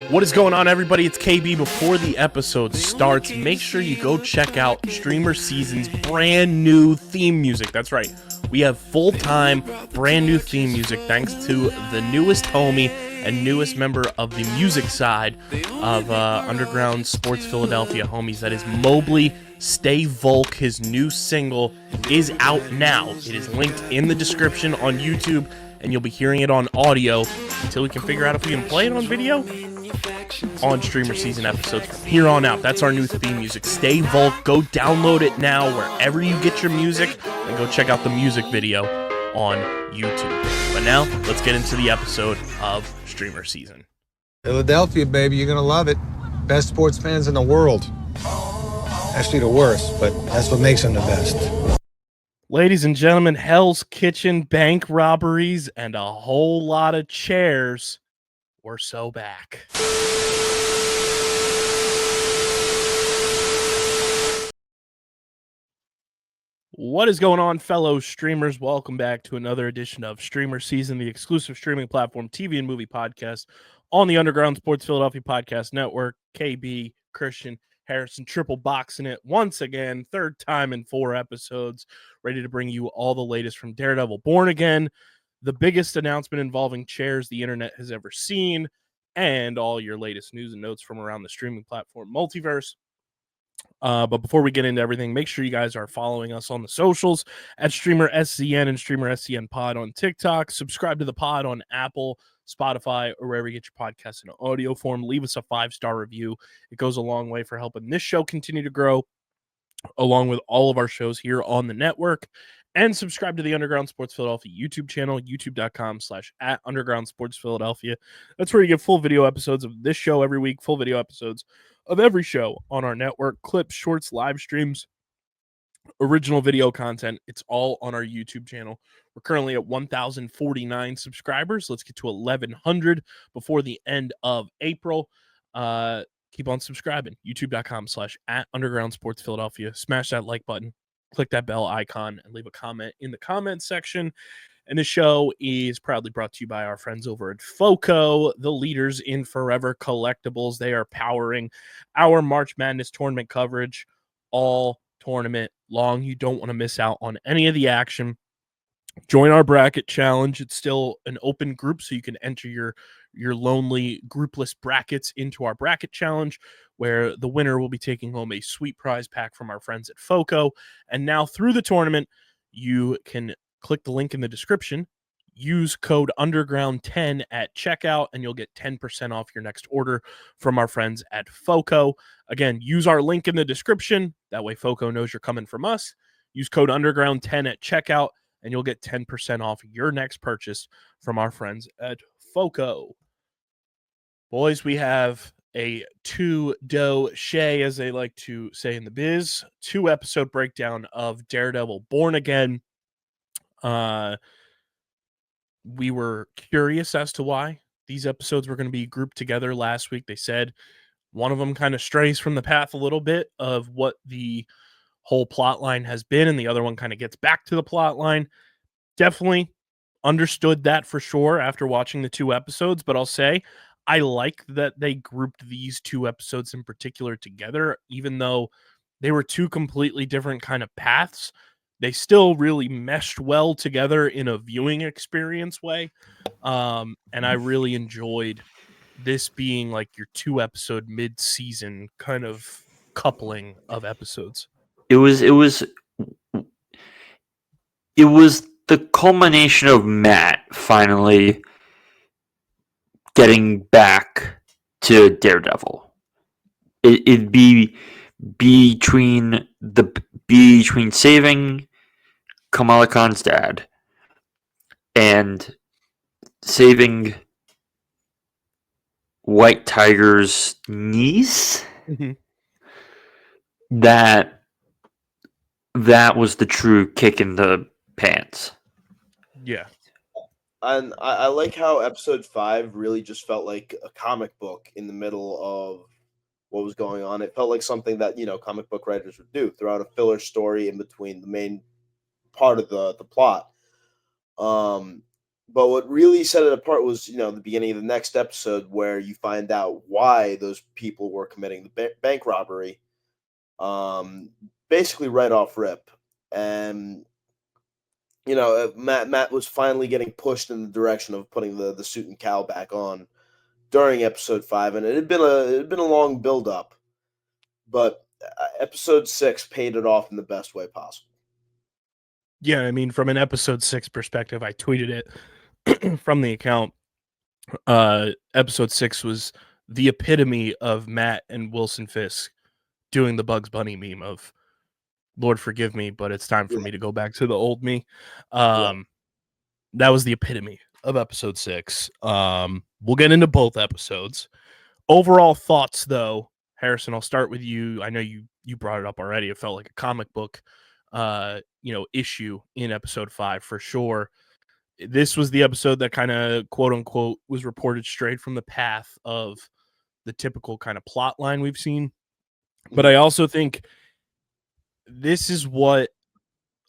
What is going on, everybody? It's KB. Before the episode starts, make sure you go check out StreamerSZN's brand new theme music. That's right. We have full-time, brand new theme music thanks to the newest homie and newest member of the music side of Underground Sports Philadelphia homies. That is Mobley. Stay Volk. His new single is out now. It is linked in the description on YouTube, and you'll be hearing it on audio until we can figure out if we can play it on video on StreamerSZN episodes from here on out. That's our new theme music. Stay Volk. Go download it now wherever you get your music, and go check out the music video on YouTube. But now, let's get into the episode of StreamerSZN. Philadelphia, baby, you're gonna love it. Best sports fans in the world. Actually, the worst, but that's what makes them the best. Ladies and gentlemen, Hell's Kitchen, bank robberies, and a whole lot of chairs. We're so back. What is going on, fellow streamers? Welcome back to another edition of StreamerSZN, the exclusive streaming platform TV and movie podcast on the Underground Sports Philadelphia Podcast Network. KB, Christian, Harrison, triple boxing it once again, third time in 4 episodes, ready to bring you all the latest from Daredevil Born Again, the biggest announcement involving chairs the internet has ever seen, and all your latest news and notes from around the streaming platform Multiverse. But before we get into everything, make sure you guys are following us on the socials at StreamerSZN and StreamerSZN Pod on TikTok. Subscribe to the pod on Apple, Spotify, or wherever you get your podcasts in audio form. Leave us a 5-star review. It goes a long way for helping this show continue to grow, along with all of our shows here on the network. And subscribe to the Underground Sports Philadelphia YouTube channel, youtube.com/@UndergroundSportsPhiladelphia. That's where you get full video episodes of this show every week, full video episodes of every show on our network, clips, shorts, live streams, original video content. It's all on our YouTube channel. We're currently at 1,049 subscribers. Let's get to 1,100 before the end of April. Keep on subscribing. youtube.com/@UndergroundSportsPhiladelphia. Smash that like button, click that bell icon, and leave a comment in the comment section. And this show is proudly brought to you by our friends over at FOCO, the leaders in forever collectibles. They are powering our March Madness tournament coverage all tournament long. You don't want to miss out on any of the action. Join our bracket challenge. It's still an open group, so you can enter your lonely groupless brackets into our bracket challenge, where the winner will be taking home a sweet prize pack from our friends at FOCO. And now through the tournament, you can click the link in the description, use code underground10 at checkout, and you'll get 10% off your next order from our friends at FOCO. Again, use our link in the description. That way FOCO knows you're coming from us. Use code underground10 at checkout, and you'll get 10% off your next purchase from our friends at FOCO. Boys, we have a 2-doe-shay, as they like to say in the biz, 2-episode breakdown of Daredevil Born Again. We were curious as to why these episodes were going to be grouped together last week. They said one of them kind of strays from the path a little bit of what the whole plot line has been, and the other one kind of gets back to the plot line. Definitely understood that for sure after watching the 2 episodes, but I'll say I like that they grouped these 2 episodes in particular together, even though they were 2 completely different kind of paths. They still really meshed well together in a viewing experience way. And I really enjoyed this being like your 2-episode mid-season kind of coupling of episodes. It was the culmination of Matt finally getting back to Daredevil. It'd be between saving Kamala Khan's dad and saving White Tiger's niece. Mm-hmm. That was the true kick in the pants. Yeah. And I like how episode 5 really just felt like a comic book in the middle of what was going on. It felt like something that, comic book writers would do throughout a filler story in between the main part of the plot. But what really set it apart was, the beginning of the next episode where you find out why those people were committing the bank robbery. Basically right off rip, and Matt was finally getting pushed in the direction of putting the suit and cowl back on during episode 5, and it had been a long build up, but episode 6 paid it off in the best way possible. Yeah, I mean, from an episode 6 perspective, I tweeted it from the account. Episode 6 was the epitome of Matt and Wilson Fisk doing the Bugs Bunny meme of Lord forgive me, but it's time for me to go back to the old me. That was the epitome of episode 6. We'll get into both episodes. Overall thoughts, though, Harrison, I'll start with you. I know you brought it up already. It felt like a comic book issue in episode 5 for sure. This was the episode that kind of quote unquote was reported straight from the path of the typical kind of plot line we've seen. But I also think this is what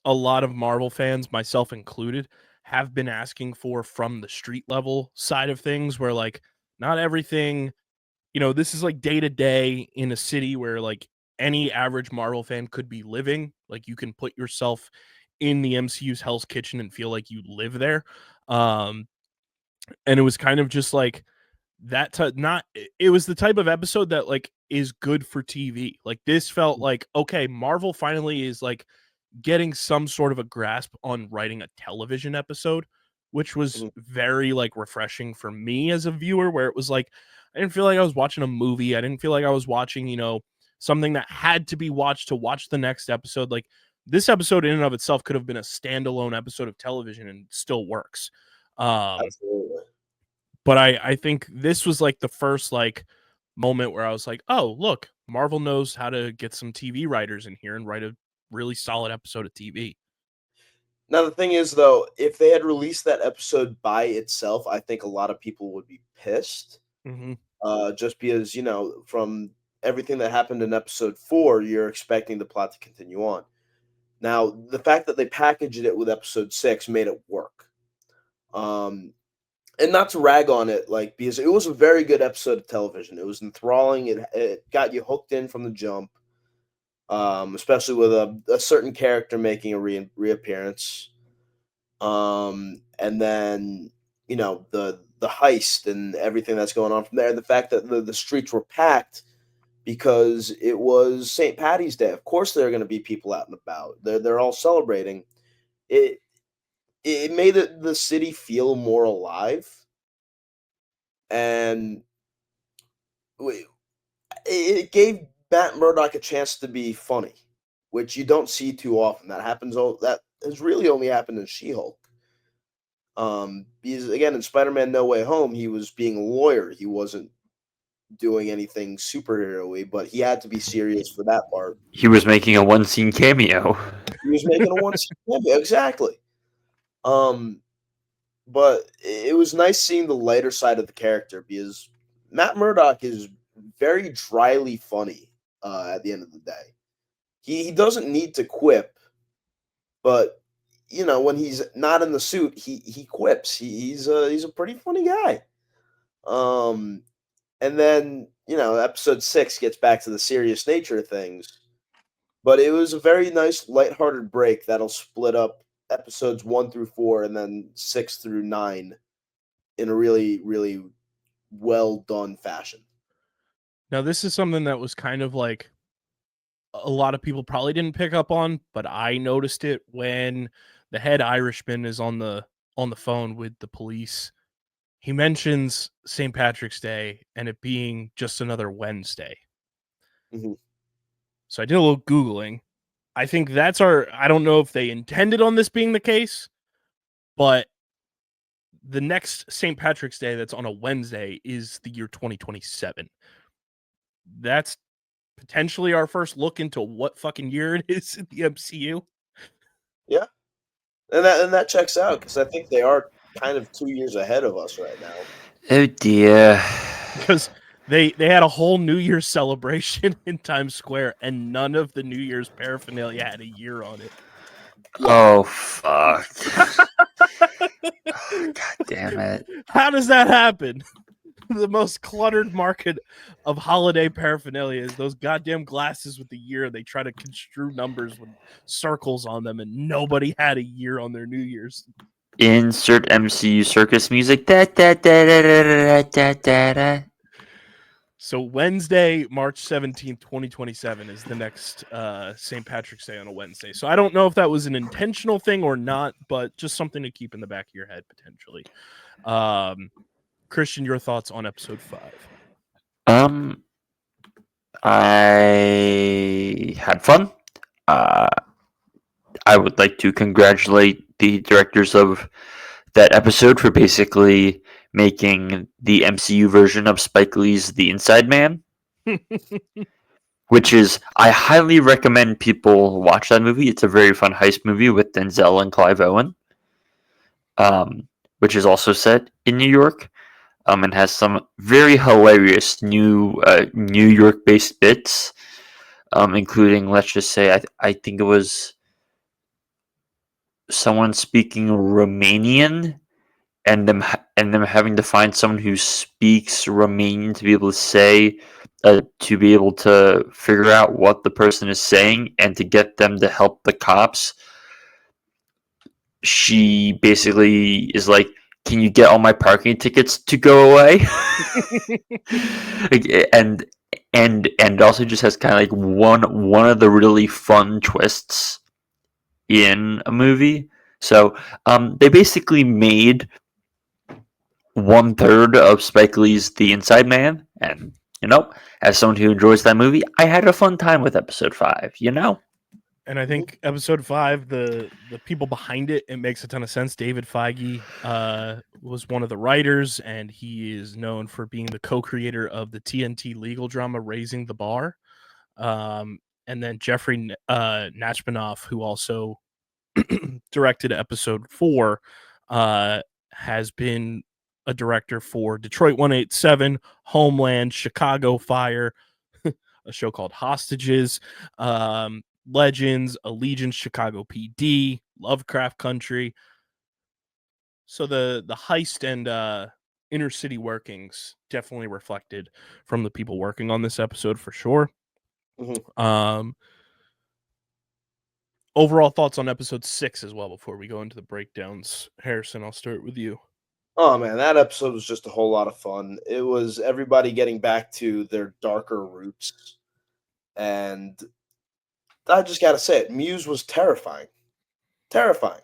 a lot of Marvel fans, myself included, have been asking for from the street level side of things, where like not everything, this is like day to day in a city where like any average Marvel fan could be living. Like you can put yourself in the MCU's Hell's Kitchen and feel like you live there. And it was kind of just like that it was the type of episode that like is good for TV. Like this felt like, okay, Marvel finally is like getting some sort of a grasp on writing a television episode, which was very like refreshing for me as a viewer, where it was like I didn't feel like I was watching a movie. I didn't feel like I was watching, something that had to be watched to watch the next episode. Like this episode in and of itself could have been a standalone episode of television and still works. Absolutely. But I think this was like the first like moment where I was like, oh, look, Marvel knows how to get some TV writers in here and write a really solid episode of TV. Now, the thing is, though, if they had released that episode by itself, I think a lot of people would be pissed. Just because, from everything that happened in episode 4, you're expecting the plot to continue on. Now, the fact that they packaged it with episode 6 made it work. And not to rag on it, like, because it was a very good episode of television. It was enthralling. It got you hooked in from the jump, especially with a certain character making a reappearance. And then, the heist and everything that's going on from there. The fact that the streets were packed because it was St. Paddy's Day. Of course, there are going to be people out and about. They're all celebrating. It made the city feel more alive, and it gave Matt Murdock a chance to be funny, which you don't see too often. That has really only happened in She-Hulk. Because again, in Spider-Man No Way Home, he was being a lawyer. He wasn't doing anything superhero-y, but he had to be serious for that part. He was making a one-scene cameo. Exactly. But it was nice seeing the lighter side of the character, because Matt Murdock is very dryly funny at the end of the day. He doesn't need to quip, but when he's not in the suit, he quips. He's a pretty funny guy. And then, episode 6 gets back to the serious nature of things. But it was a very nice, lighthearted break that'll split up episodes 1 through 4 and then 6 through 9 in a really, really well done fashion. Now, this is something that was kind of like a lot of people probably didn't pick up on, but I noticed it when the head Irishman is on the phone with the police. He mentions St. Patrick's Day and it being just another Wednesday. So I did a little Googling. I think I don't know if they intended on this being the case, but the next St. Patrick's Day that's on a Wednesday is the year 2027. That's potentially our first look into what fucking year it is in the MCU. Yeah. And that checks out, because I think they are kind of 2 years ahead of us right now. Oh dear. Because they had a whole New Year's celebration in Times Square, and none of the New Year's paraphernalia had a year on it. Oh fuck. God damn it. How does that happen? The most cluttered market of holiday paraphernalia is those goddamn glasses with the year. They try to construe numbers with circles on them, and nobody had a year on their New Year's. Insert MCU circus music. Da, da, da, da, da, da, da, da. So Wednesday, March 17th, 2027 is the next St. Patrick's Day on a Wednesday. So I don't know if that was an intentional thing or not, but just something to keep in the back of your head potentially. Christian, your thoughts on episode 5? I had fun. I would like to congratulate the directors of that episode for basically making the MCU version of Spike Lee's The Inside Man. Which is, I highly recommend people watch that movie. It's a very fun heist movie with Denzel and Clive Owen, which is also set in New York, and has some very hilarious New York-based bits, including, let's just say, I think it was someone speaking Romanian, and them having to find someone who speaks Romanian to be able to say. To be able to figure out what the person is saying and to get them to help the cops. She basically is like, "Can you get all my parking tickets to go away?" and also just has kind of like one of the really fun twists in a movie. So they basically made 1/3 of Spike Lee's The Inside Man, and as someone who enjoys that movie, I had a fun time with episode 5, And I think episode 5, the people behind it makes a ton of sense. David Feige was one of the writers, and he is known for being the co-creator of the TNT legal drama Raising the Bar. And then Jeffrey Nachmanoff, who also directed episode 4, has been a director for Detroit 187, Homeland, Chicago Fire, a show called Hostages, Legends, Allegiance, Chicago PD, Lovecraft Country. So the heist and inner city workings definitely reflected from the people working on this episode for sure. Mm-hmm. Overall thoughts on episode 6 as well before we go into the breakdowns. Harrison, I'll start with you. Oh man, that episode was just a whole lot of fun. It was everybody getting back to their darker roots. And I just gotta say it, Muse was terrifying. Terrifying.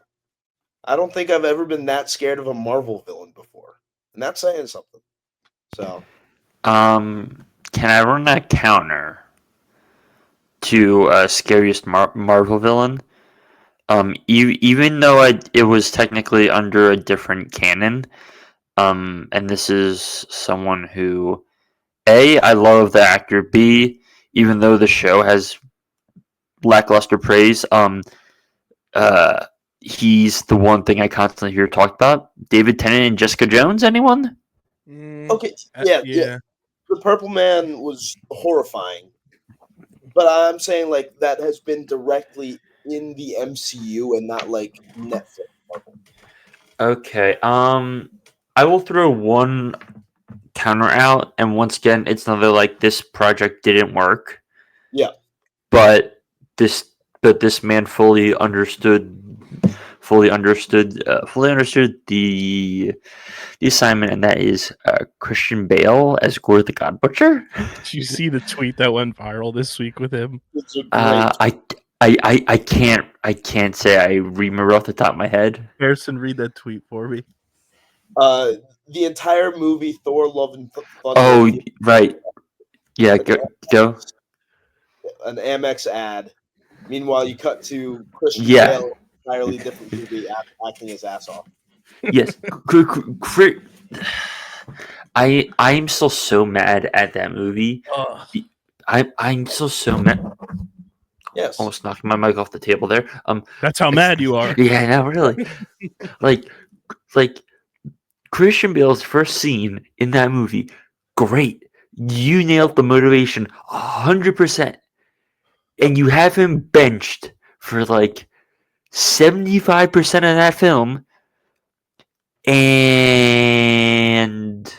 I don't think I've ever been that scared of a Marvel villain before. And that's saying something. So can I run a counter to scariest Marvel villain? Even though it was technically under a different canon, and this is someone who, A, I love the actor, B, even though the show has lackluster praise, he's the one thing I constantly hear talked about. David Tennant and Jessica Jones, anyone? Okay, yeah. The Purple Man was horrifying. But I'm saying, like, that has been directly in the MCU and not like Netflix. Okay. I will throw one counter out, and once again, it's another like this project didn't work. Yeah. But this man fully understood the assignment, and that is Christian Bale as Gore the God Butcher. Did you see the tweet that went viral this week with him? I can't say I remember off the top of my head. Harrison, read that tweet for me. The entire movie Thor: Love and Thunder. Oh, right. Yeah, go. An Amex ad. Meanwhile, you cut to Christian Bale, entirely different movie, acting his ass off. Yes. I'm still so mad at that movie. I'm still so mad. Yes. Almost knocked my mic off the table there. That's how mad you are. Yeah, I know, really. like Christian Bale's first scene in that movie, great. You nailed the motivation 100%. And you have him benched for like 75% of that film and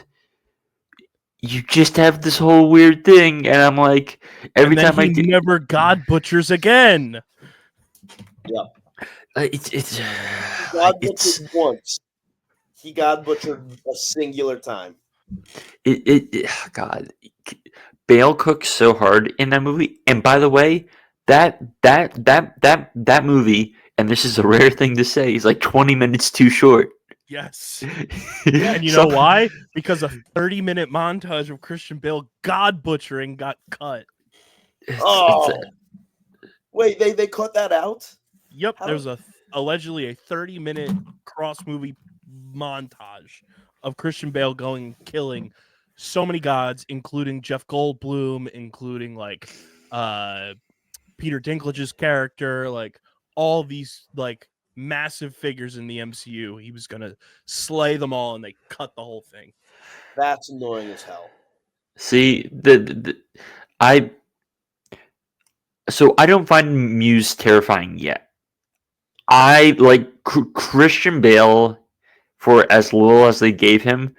you just have this whole weird thing, and I'm like, every and then time he never God butchers again. Yeah. It's God butchered once. He God butchered a singular time. God, Bale cooks so hard in that movie. And by the way, that movie, and this is a rare thing to say, is like 20 minutes too short. Yes. And you know why? Because a 30-minute montage of Christian Bale God butchering got cut. Wait, they cut that out? Yep, there's allegedly a 30-minute cross-movie montage of Christian Bale going killing so many gods, including Jeff Goldblum, including like Peter Dinklage's character, like all these like massive figures in the MCU. He was gonna slay them all, and they cut the whole thing. That's annoying as hell. See, I don't find Muse terrifying yet. I like Christian Bale for as little as they gave him.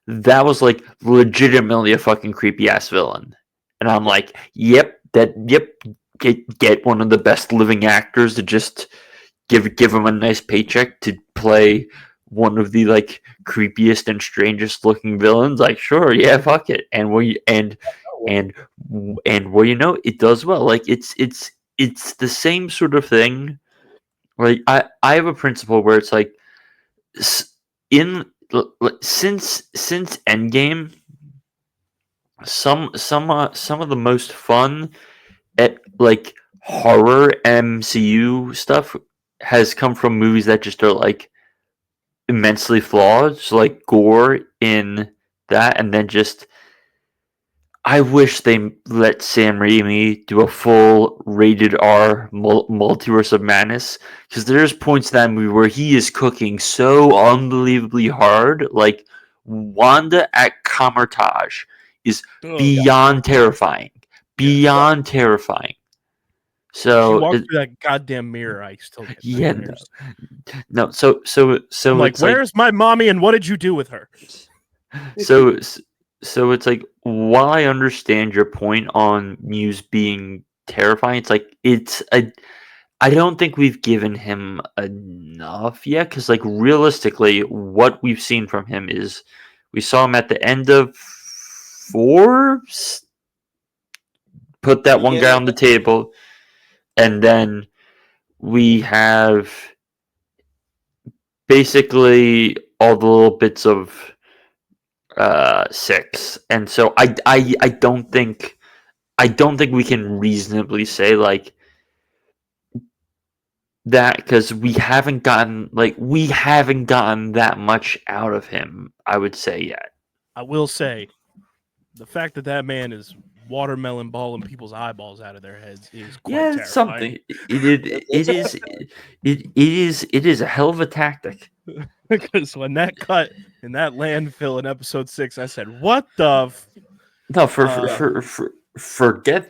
That was like legitimately a fucking creepy ass villain, and I'm like, get one of the best living actors to just give him a nice paycheck to play one of the like creepiest and strangest looking villains. Like, sure, yeah, fuck it, and it does well. Like, it's the same sort of thing. Like, I have a principle where it's like since Endgame, some of the most fun at like horror MCU stuff has come from movies that just are like immensely flawed. So like gore in that, and then just I wish they let Sam Raimi do a full rated R multiverse of madness, because there's points in that movie where he is cooking so unbelievably hard. Like Wanda at Comertage is beyond terrifying. Beyond terrifying. So she walked through that goddamn mirror. I still get no. So I'm like, where's my mommy and what did you do with her? So it's like, while I understand your point on Muse being terrifying, it's like I don't think we've given him enough yet, because like realistically, what we've seen from him is we saw him at the end of Forbes put that one guy on the table, and then we have basically all the little bits of 6, and so I don't think we can reasonably say like that, because we haven't gotten that much out of him, I would say, yet. I will say the fact that man is watermelon balling people's eyeballs out of their heads is quite terrifying. Something. It is a hell of a tactic. Because when that cut in that landfill in episode 6, I said, "What the?" No, forget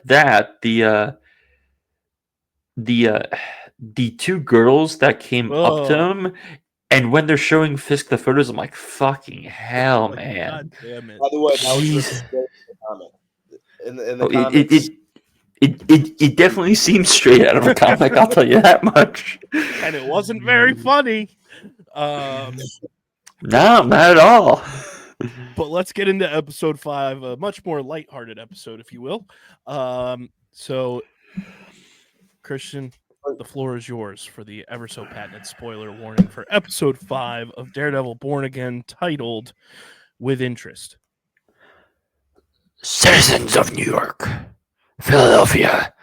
that. The two girls that came up to him, and when they're showing Fisk the photos, I'm like, "Fucking hell, man!" God damn it. By the way, that was in the comments. It definitely seems straight out of a comic. I'll tell you that much. And it wasn't very funny. No, not at all. But let's get into episode 5, a much more lighthearted episode, if you will. So, Christian, the floor is yours for the ever so patented spoiler warning for episode 5 of Daredevil Born Again, titled With Interest. Citizens of New York, Philadelphia,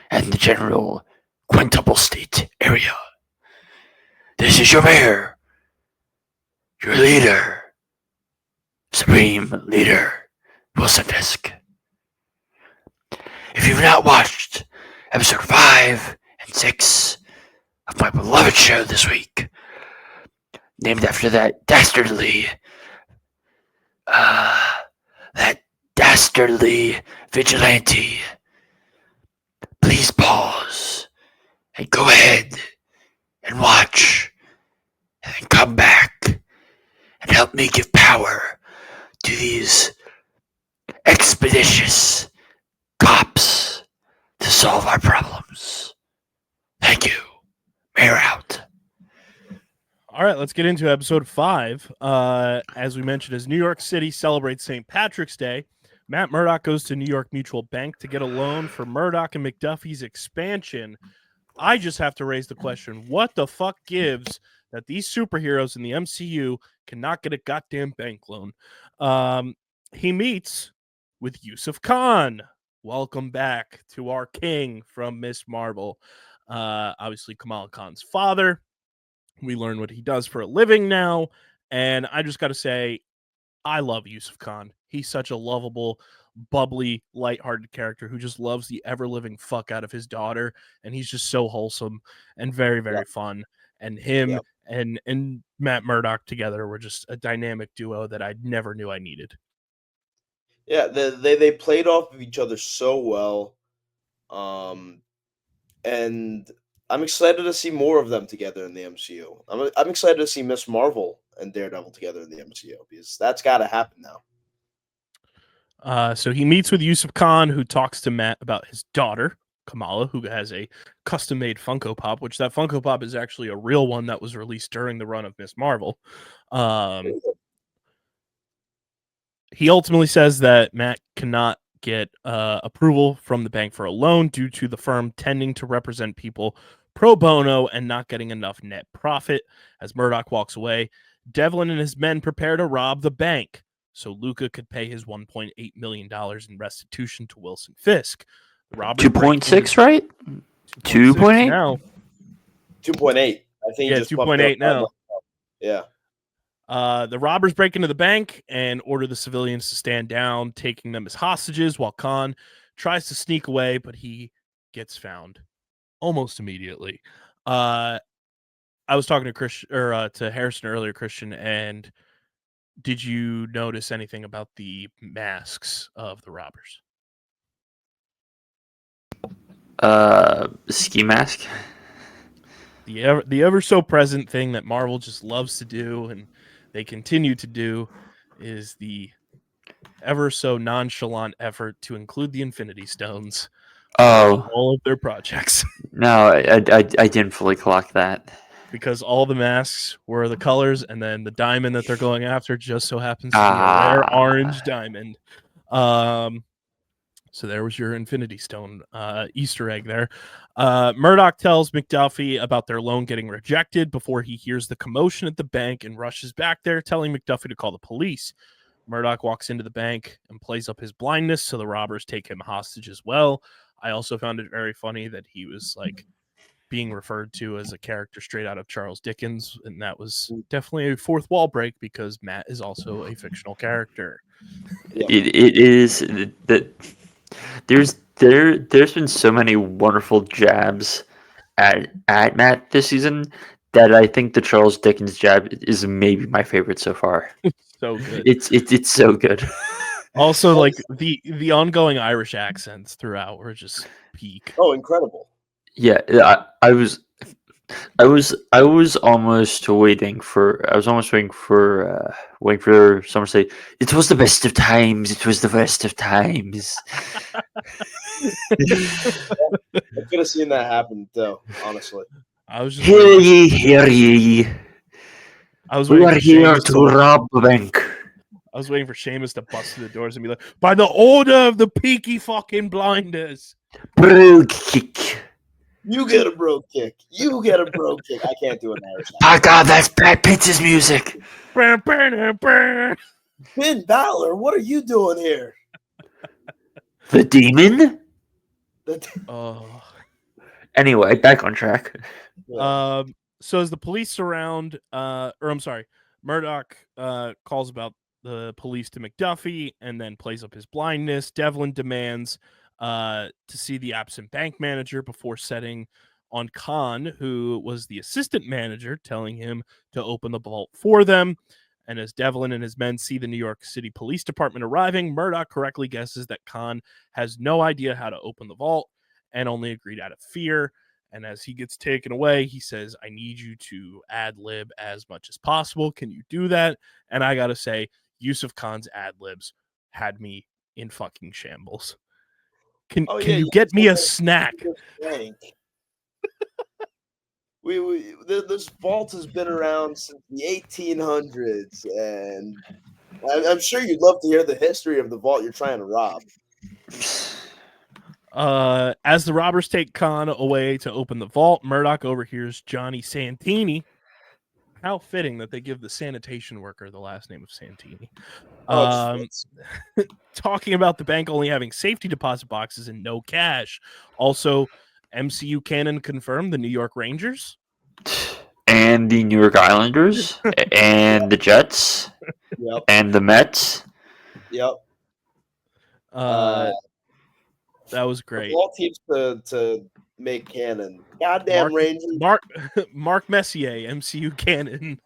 and the general quintuple state area. This is your mayor, your leader, supreme leader, Wilson Fisk. If you've not watched episode 5 and 6 of my beloved show this week, named after that dastardly vigilante, please pause and go ahead and watch, and then come back and help me give power to these expeditious cops to solve our problems. Thank you. Mayor out. All right, let's get into episode 5. As we mentioned, as New York City celebrates St. Patrick's Day, Matt Murdock goes to New York Mutual Bank to get a loan for Murdock and McDuffie's expansion. I just have to raise the question, what the fuck gives that these superheroes in the MCU cannot get a goddamn bank loan? He meets with Yusuf Khan. Welcome back to our king from Miss Marvel. Obviously, Kamala Khan's father. We learn what he does for a living now. And I just got to say, I love Yusuf Khan. He's such a lovable, bubbly, lighthearted character who just loves the ever-living fuck out of his daughter. And he's just so wholesome and very, very fun. And him and Matt Murdock together were just a dynamic duo that I never knew I needed. Yeah, they played off of each other so well. And I'm excited to see more of them together in the MCU. I'm excited to see Miss Marvel and Daredevil together in the MCU because that's got to happen now. So he meets with Yusuf Khan, who talks to Matt about his daughter, Kamala, who has a custom-made Funko Pop, which that Funko Pop is actually a real one that was released during the run of Miss Marvel. He ultimately says that Matt cannot get approval from the bank for a loan due to the firm tending to represent people pro bono and not getting enough net profit. As Murdock walks away, Devlin and his men prepare to rob the bank so Luca could pay his $1.8 million in restitution to Wilson Fisk. 2.6, right? 2.8 now. 2.8. I think. Yeah, 2.8 now. Yeah. The robbers break into the bank and order the civilians to stand down, taking them as hostages while Khan tries to sneak away, but he gets found almost immediately. I was talking to to Harrison earlier, Christian, and did you notice anything about the masks of the robbers? Ski mask. The ever so present thing that Marvel just loves to do, and they continue to do, is the ever so nonchalant effort to include the Infinity Stones. All of their projects. No, I didn't fully clock that. Because all the masks were the colors, and then the diamond that they're going after just so happens to be a rare orange diamond. So there was your Infinity Stone Easter egg there. Murdock tells McDuffie about their loan getting rejected before he hears the commotion at the bank and rushes back there, telling McDuffie to call the police. Murdock walks into the bank and plays up his blindness, so the robbers take him hostage as well. I also found it very funny that he was like being referred to as a character straight out of Charles Dickens, and that was definitely a fourth wall break because Matt is also a fictional character. It is that there's been so many wonderful jabs at Matt this season that I think the Charles Dickens jab is maybe my favorite so far. So good. It's so good. Also, like the ongoing Irish accents throughout were just peak. Oh, incredible. Yeah, I was almost waiting for someone to say it was the best of times. It was the best of times. I could have seen that happen though, honestly. I was just hear ye. We are here to rob the bank. I was waiting for Seamus to bust through the doors and be like, by the order of the Peaky fucking Blinders. Brogue kick. You get a brogue kick. You get a brogue kick. I can't do an Irish accent. My God, that's Brad Pitt's music. Finn Balor, what are you doing here? The demon? Oh. Anyway, back on track. So as the police surround, Murdock calls about the police to McDuffie and then plays up his blindness. Devlin demands to see the absent bank manager before setting on Khan, who was the assistant manager, telling him to open the vault for them. And as Devlin and his men see the New York City Police Department arriving, Murdock correctly guesses that Khan has no idea how to open the vault and only agreed out of fear. And as he gets taken away, he says, I need you to ad lib as much as possible. Can you do that? And I got to say, Yusuf Khan's ad libs had me in fucking shambles. Can you get me a snack? This vault has been around since the 1800s, and I'm sure you'd love to hear the history of the vault you're trying to rob. As the robbers take Khan away to open the vault, Murdoch overhears Johnny Santini. How fitting that they give the sanitation worker the last name of Santini. Talking about the bank only having safety deposit boxes and no cash. Also, MCU canon confirmed the New York Rangers. And the New York Islanders. And the Jets. Yep. And the Mets. Yep. That was great. All teams to make canon. Goddamn Rangers. Mark Messier, MCU canon.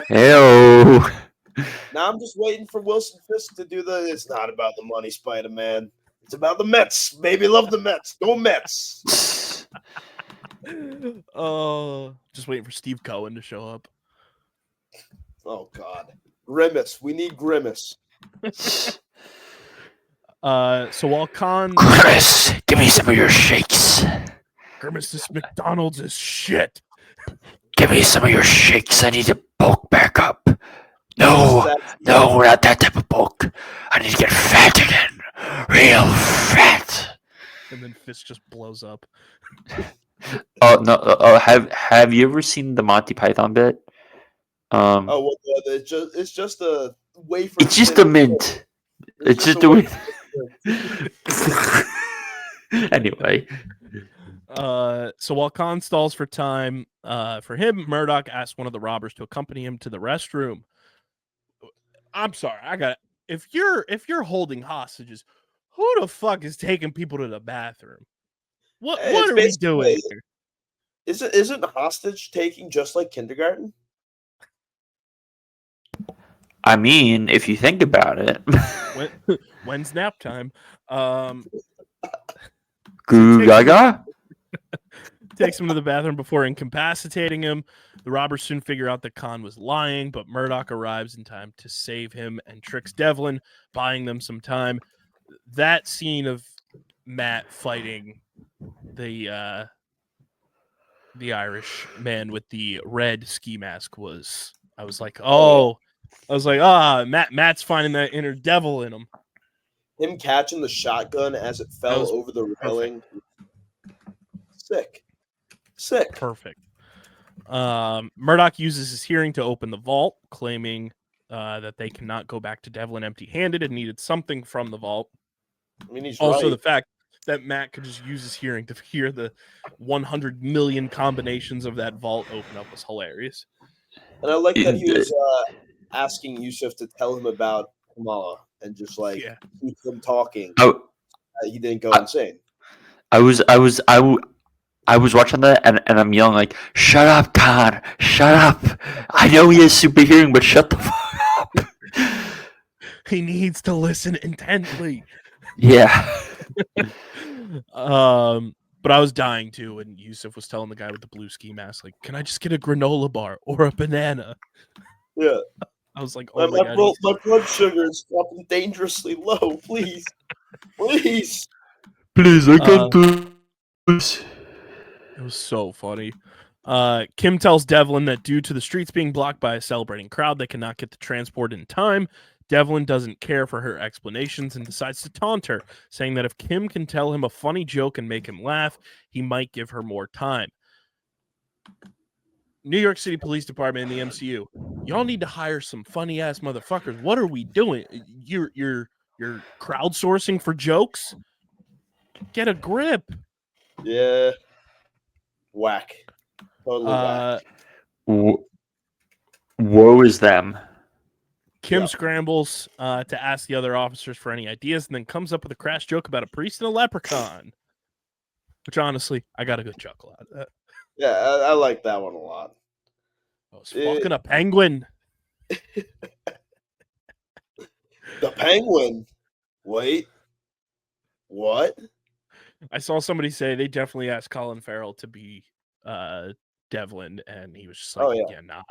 Hello. Now I'm just waiting for Wilson Fisk to do it's not about the money, Spider-Man. It's about the Mets. Baby, love the Mets. Go Mets. Just waiting for Steve Cohen to show up. Oh, God. Grimace. We need Grimace. So while Khan... Grimace, give me some of your shakes. Grimace, this McDonald's is shit. Give me some of your shakes. I need to bulk back up. No, not that type of bulk. I need to get fat again. Real fat. And then Fisk just blows up. Oh, no. Have you ever seen the Monty Python bit? It's just a wafer. It's just a mint. It's just a wafer. Anyway. So while Khan stalls for time for him, Murdoch asks one of the robbers to accompany him to the restroom. I'm sorry, if you're holding hostages, who the fuck is taking people to the bathroom? What are we doing here? Isn't hostage taking just like kindergarten? I mean, if you think about it. When's nap time? Goo gaga? Takes him to the bathroom before incapacitating him. The robbers soon figure out that Khan was lying, but Murdoch arrives in time to save him and tricks Devlin, buying them some time. That scene of Matt fighting the Irish man with the red ski mask Matt's finding that inner devil in him. Him catching the shotgun as it fell over the railing. Sick. Perfect. Murdoch uses his hearing to open the vault, claiming that they cannot go back to Devlin empty-handed and needed something from the vault. I mean, he's also right. The fact that Matt could just use his hearing to hear the 100 million combinations of that vault open up was hilarious. And I like that he was asking Yusuf to tell him about Kamala and just keep him talking. He didn't go insane. I was watching that and I'm yelling like, "Shut up, Khan! Shut up! I know he has super hearing, but shut the fuck up." He needs to listen intently. Yeah. But I was dying too when Yusuf was telling the guy with the blue ski mask, like, "Can I just get a granola bar or a banana?" Yeah. I was like, "Oh my God, my blood sugar is dropping dangerously low. Please, please, I can't do this." It was so funny. Kim tells Devlin that due to the streets being blocked by a celebrating crowd, they cannot get the transport in time. Devlin doesn't care for her explanations and decides to taunt her, saying that if Kim can tell him a funny joke and make him laugh, he might give her more time. New York City Police Department and the MCU, y'all need to hire some funny ass motherfuckers. What are we doing? You're crowdsourcing for jokes? Get a grip. Yeah. Whack. Totally whack. Woe is them. Kim scrambles to ask the other officers for any ideas and then comes up with a crass joke about a priest and a leprechaun. Which, honestly, I got a good chuckle out of that. Yeah, I like that one a lot. I was fucking a penguin. The penguin? Wait. What? I saw somebody say they definitely asked Colin Farrell to be Devlin, and he was just like, Oh yeah, yeah, nah.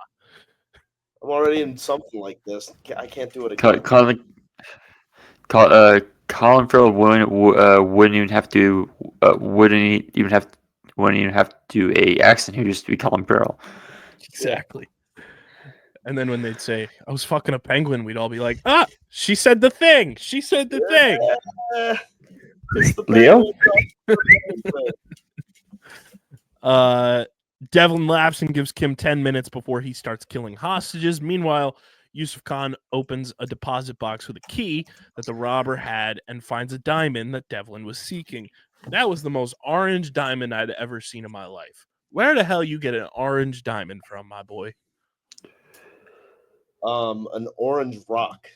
I'm already in something like this. I can't do it Co- again. Colin, Colin Farrell wouldn't even have to wouldn't even have to do a accent. He'd just be Colin Farrell. Exactly. And then when they'd say, I was fucking a penguin, we'd all be like, ah, she said the thing. She said the thing. It's the Leo? Devlin laughs and gives Kim 10 minutes before he starts killing hostages. Meanwhile, Yusuf Khan opens a deposit box with a key that the robber had and finds a diamond that Devlin was seeking. That was the most orange diamond I'd ever seen in my life. Where the hell you get an orange diamond from, my boy? An orange rock.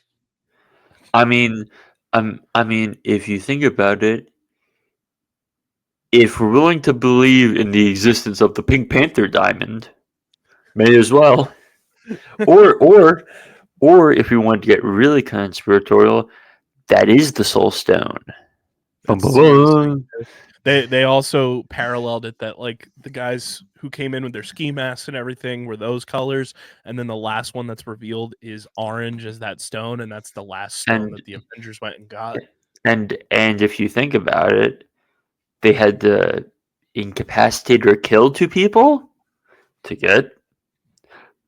I mean, if you think about it, if we're willing to believe in the existence of the Pink Panther diamond, may as well. Or if we want to get really conspiratorial, that is the Soul Stone. Seriously. They also paralleled it that like the guys who came in with their ski masks and everything were those colors, and then the last one that's revealed is orange as that stone, and that's the last stone that the Avengers went and got. And if you think about it, they had to incapacitate or kill 2 people to get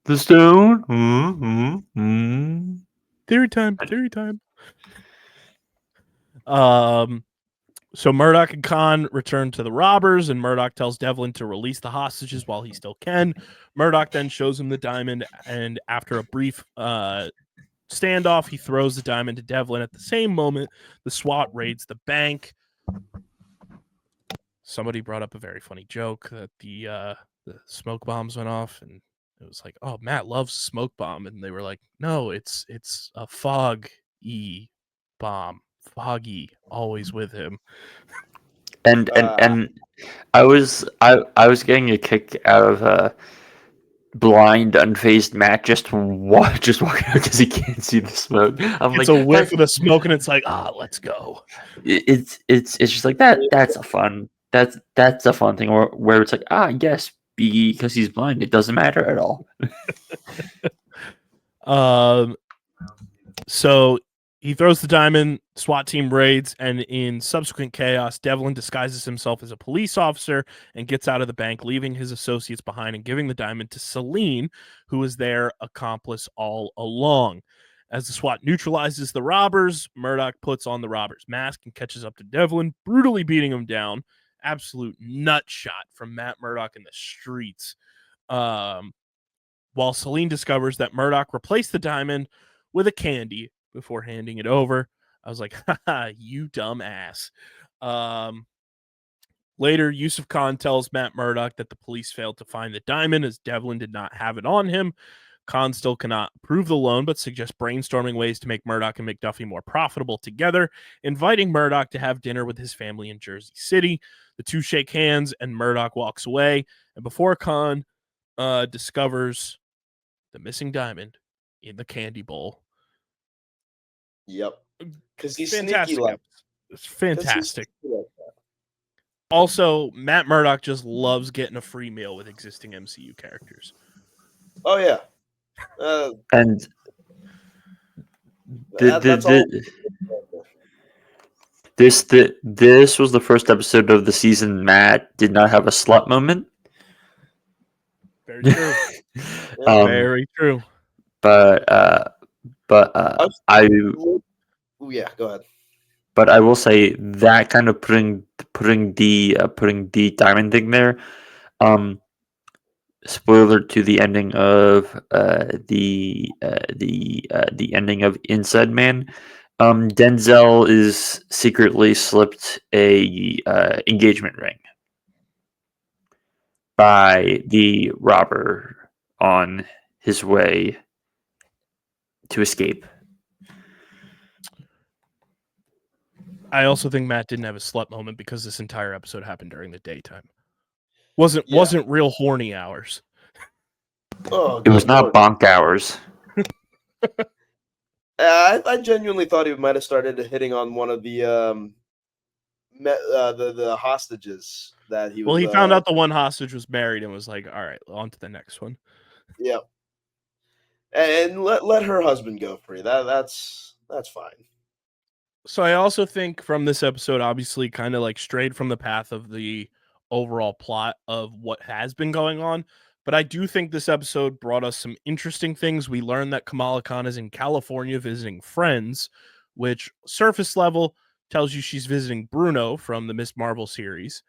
the stone. Theory time. So Murdoch and Khan return to the robbers, and Murdoch tells Devlin to release the hostages while he still can. Murdoch then shows him the diamond, and after a brief standoff, he throws the diamond to Devlin. At the same moment, the SWAT raids the bank. Somebody brought up a very funny joke that the smoke bombs went off, and it was like, oh, Matt loves smoke bomb, and they were like, no, it's a fog-y bomb. Foggy, always with him. And I was getting a kick out of blind, unfazed Matt just walking out because he can't see the smoke. It's a whiff of the smoke, and it's like, let's go. It's just like that. That's a fun thing where it's like, yes, because he's blind, it doesn't matter at all. So he throws the diamond, SWAT team raids, and in subsequent chaos, Devlin disguises himself as a police officer and gets out of the bank, leaving his associates behind and giving the diamond to Celine, who is their accomplice all along. As the SWAT neutralizes the robbers, Murdoch puts on the robber's mask and catches up to Devlin, brutally beating him down. Absolute nut shot from Matt Murdoch in the streets. While Celine discovers that Murdoch replaced the diamond with a candy before handing it over. I was like, haha, you dumb ass. Later, Yusuf Khan tells Matt Murdoch that the police failed to find the diamond as Devlin did not have it on him. Khan still cannot approve the loan, but suggests brainstorming ways to make Murdoch and McDuffie more profitable together, inviting Murdoch to have dinner with his family in Jersey City. The two shake hands, and Murdoch walks away. And before Khan discovers the missing diamond in the candy bowl. Yep. Because he's fantastic. sneaky like it's fantastic. Also, Matt Murdoch just loves getting a free meal with existing MCU characters. Oh yeah. And this was the first episode of the season Matt did not have a slut moment. Very true. Very true. Yeah, go ahead. But I will say that kind of putting the diamond thing there, spoiler to the ending of the ending of Inside Man, Denzel is secretly slipped a engagement ring by the robber on his way to escape. I also think Matt didn't have a slut moment because this entire episode happened during the daytime. Wasn't real horny hours. Oh, it was not bonk hours. I genuinely thought he might have started hitting on one of the met the hostages that he was. Well, he found out the one hostage was married and was like, "All right, on to the next one." Yeah, and let her husband go free. That's fine. So I also think from this episode, obviously, kind of like strayed from the path of the overall plot of what has been going on. But I do think this episode brought us some interesting things. We learned that Kamala Khan is in California visiting friends, which surface level tells you she's visiting Bruno from the Miss Marvel series.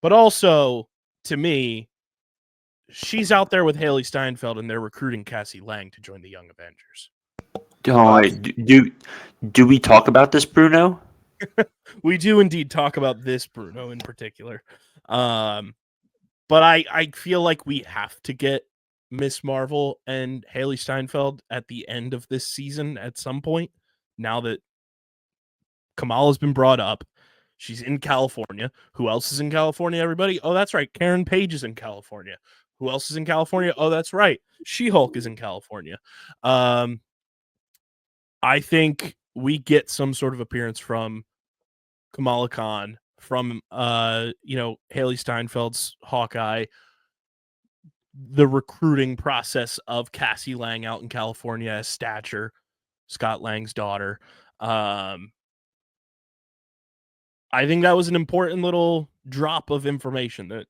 But also, to me, she's out there with Haley Steinfeld and they're recruiting Cassie Lang to join the Young Avengers. Do we talk about this, Bruno? We do indeed talk about this Bruno in particular. But I feel like we have to get Miss Marvel and Haley Steinfeld at the end of this season at some point. Now that Kamala's been brought up, she's in California. Who else is in California, everybody? Oh, that's right. Karen Page is in California. Who else is in California? Oh, that's right. She-Hulk is in California. I think we get some sort of appearance from Kamala Khan, from Haley Steinfeld's Hawkeye, the recruiting process of Cassie Lang out in California as Stature, Scott Lang's daughter. I think that was an important little drop of information that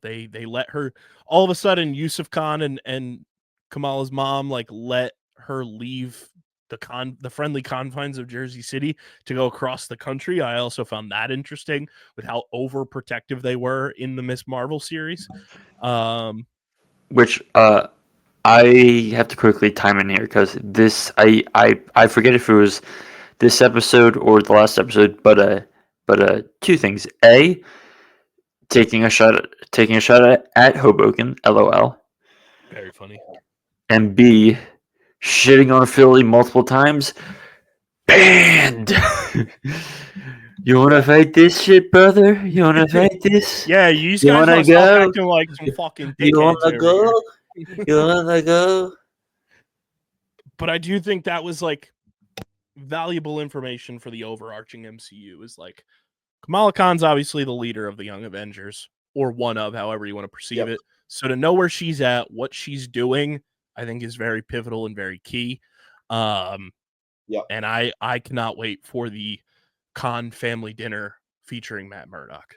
they let her, all of a sudden Yusuf Khan and Kamala's mom like let her leave the friendly confines of Jersey City to go across the country. I also found that interesting with how overprotective they were in the Miss Marvel series. Which I have to quickly time in here because this I forget if it was this episode or the last episode, but two things. A, taking a shot at Hoboken, LOL. Very funny. And B, shitting on Philly multiple times. Banned. You want to fight this shit, brother? You want to fight this? Yeah, you guys want to stop acting like some fucking dickheads. You want to go? You want to go? But I do think that was like valuable information for the overarching MCU. Is like Kamala Khan's obviously the leader of the Young Avengers, or one of, however you want to perceive it. So to know where she's at, what she's doing, I think is very pivotal and very key. And I cannot wait for the Khan family dinner featuring Matt Murdock.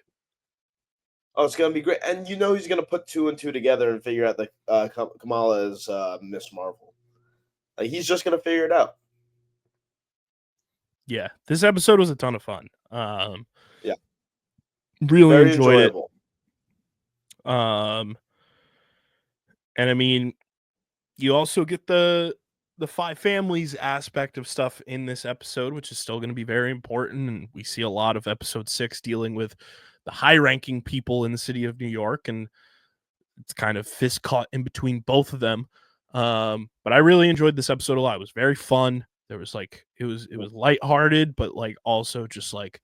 Oh, it's gonna be great, and he's gonna put two and two together and figure out that Kamala is Miss Marvel. He's just gonna figure it out. Yeah, this episode was a ton of fun. Really Very enjoyed enjoyable. it. And I mean, you also get the five families aspect of stuff in this episode, which is still going to be very important. And we see a lot of episode 6 dealing with the high-ranking people in the city of New York, and it's kind of fist caught in between both of them. But I really enjoyed this episode a lot. It was very fun. There was like it was lighthearted, but like also just like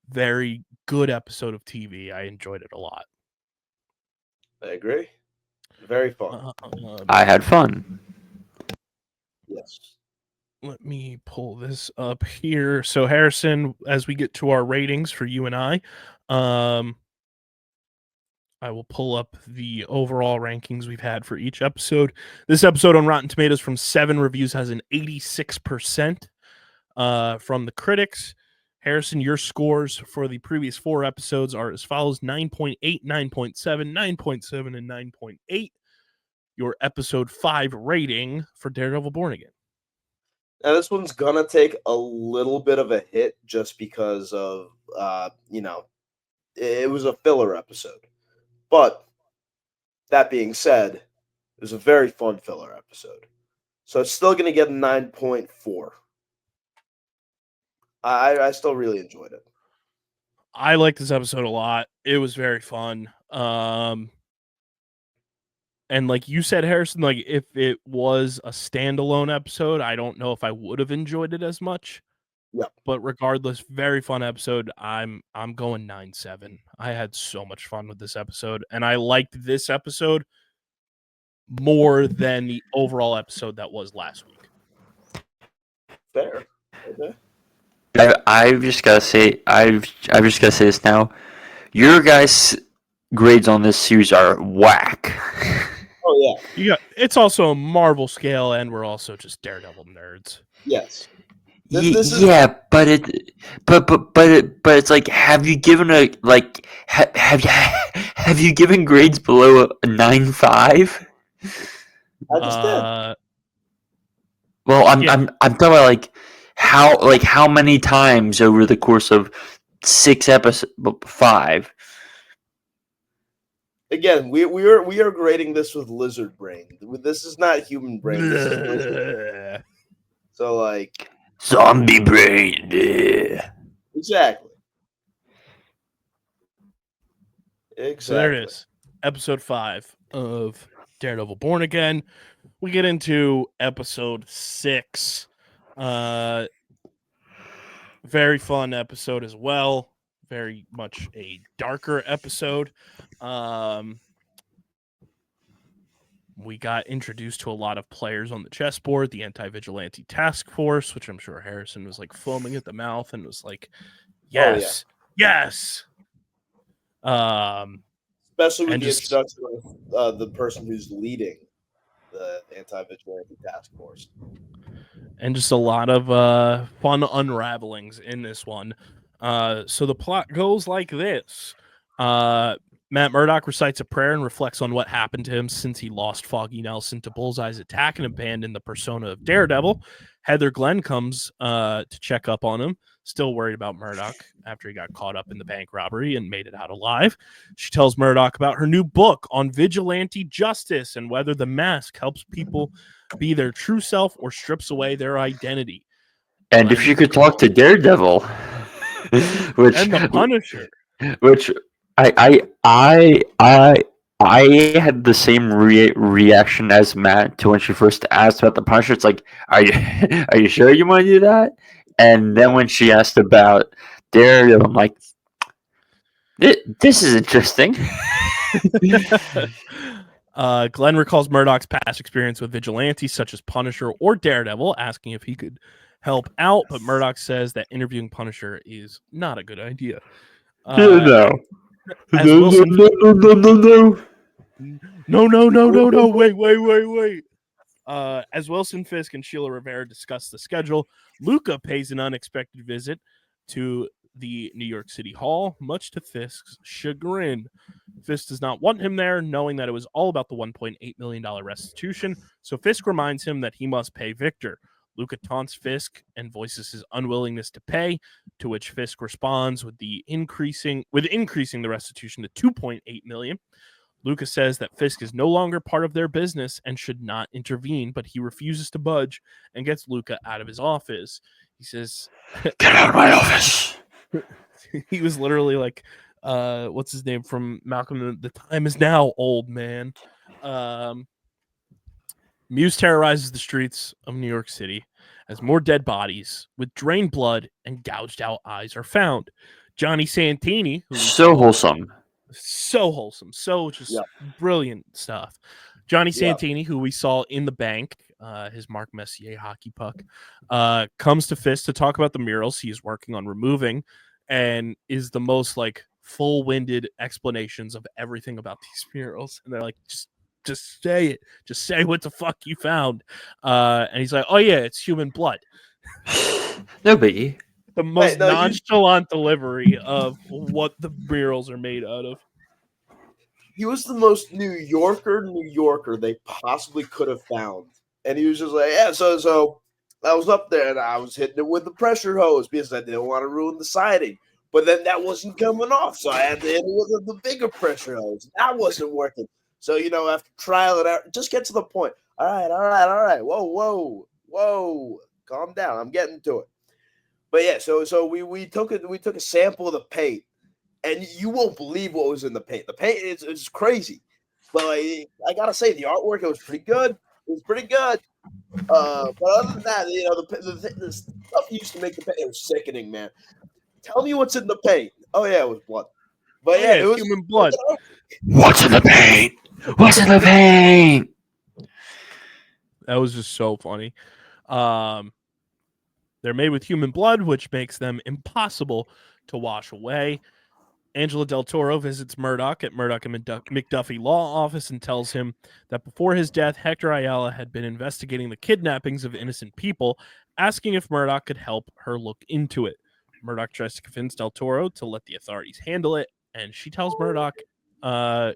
very good episode of TV. I enjoyed it a lot. I agree. Very fun. I had fun. Yes. Let me pull this up here. So Harrison, as we get to our ratings for you and I will pull up the overall rankings we've had for each episode. This episode on Rotten Tomatoes from 7 reviews has an 86% from the critics. Harrison, your scores for the previous 4 episodes are as follows: 9.8, 9.7, 9.7, and 9.8. Your episode 5 rating for Daredevil Born Again. Now, this one's gonna take a little bit of a hit just because of, it was a filler episode. But that being said, it was a very fun filler episode. So it's still gonna get a 9.4. I still really enjoyed it. I like this episode a lot. It was very fun. And like you said, Harrison, like if it was a standalone episode, I don't know if I would have enjoyed it as much. Yeah. But regardless, very fun episode. I'm going 9.7. I had so much fun with this episode, and I liked this episode more than the overall episode that was last week. Fair. Okay. I've just gotta say this now. Your guys' grades on this series are whack. Oh yeah. It's also a Marvel scale, and we're also just Daredevil nerds. Yes. Yeah, but it's like, have you given have you given grades below a 9.5? I just did. Well, I'm talking about how many times over the course of 6 episodes, 5. Again, we are grading this with lizard brain. This is not human brain. This is lizard. So like zombie brain. Exactly. So there it is. Episode 5 of Daredevil Born Again. We get into episode 6. Very fun episode as well. Very much a darker episode. We got introduced to a lot of players on the chessboard, the Anti-Vigilante Task Force, which I'm sure Harrison was like foaming at the mouth and was like, yes, yes. Especially with the introduction of the person who's leading the Anti-Vigilante Task Force. And just a lot of fun unravelings in this one. So the plot goes like this. Matt Murdock recites a prayer and reflects on what happened to him since he lost Foggy Nelson to Bullseye's attack and abandoned the persona of Daredevil. Heather Glenn comes to check up on him, still worried about Murdock after he got caught up in the bank robbery and made it out alive. She tells Murdock about her new book on vigilante justice and whether the mask helps people be their true self or strips away their identity. And if you could talk to Daredevil, and the Punisher, which I had the same reaction as Matt to when she first asked about the Punisher. It's like, are you sure you want to do that? And then when she asked about Daredevil, I'm like, this is interesting. Glenn recalls Murdock's past experience with vigilantes such as Punisher or Daredevil, asking if he could help out, but Murdock says that interviewing Punisher is not a good idea. No. No. Wait. As Wilson Fisk and Sheila Rivera discuss the schedule, Luca pays an unexpected visit to the New York City Hall, much to Fisk's chagrin. Fisk does not want him there, knowing that it was all about the $1.8 million restitution, so Fisk reminds him that he must pay Victor. Luca taunts Fisk and voices his unwillingness to pay, to which Fisk responds with increasing the restitution to $2.8 million. Luca says that Fisk is no longer part of their business and should not intervene, but he refuses to budge and gets Luca out of his office. He says, "Get out of my office." He was literally like, what's his name from Malcolm? The time is now, old man. Muse terrorizes the streets of New York City as more dead bodies with drained blood and gouged out eyes are found. Johnny Santini, so wholesome, so just brilliant stuff. Johnny Santini, who we saw in the bank, his Mark Messier hockey puck, comes to Fisk to talk about the murals he is working on removing, and is the most like full-winded explanations of everything about these murals. And they're like, just say it. Just say what the fuck you found. And he's like, oh yeah, it's human blood. No biggie. The most nonchalant delivery of what the murals are made out of. He was the most New Yorker they possibly could have found. And he was just like, yeah, so I was up there and I was hitting it with the pressure hose because I didn't want to ruin the siding. But then that wasn't coming off, so I had to hit it with the bigger pressure hose. That wasn't working. So, after trial and error, just get to the point. All right. Whoa. Calm down. I'm getting to it. But yeah, so we took a sample of the paint, and you won't believe what was in the paint. The paint is crazy. But I gotta say, the artwork, it was pretty good. But other than that, the stuff you used to make the paint, it was sickening, man. Tell me what's in the paint. Oh yeah, it was blood. But yeah, it was human blood. What's in the paint? That was just so funny. They're made with human blood, which makes them impossible to wash away. Angela Del Toro visits Murdoch at Murdoch and McDuffie Law Office and tells him that before his death, Hector Ayala had been investigating the kidnappings of innocent people, asking if Murdoch could help her look into it. Murdoch tries to convince Del Toro to let the authorities handle it, and she tells Murdoch, calls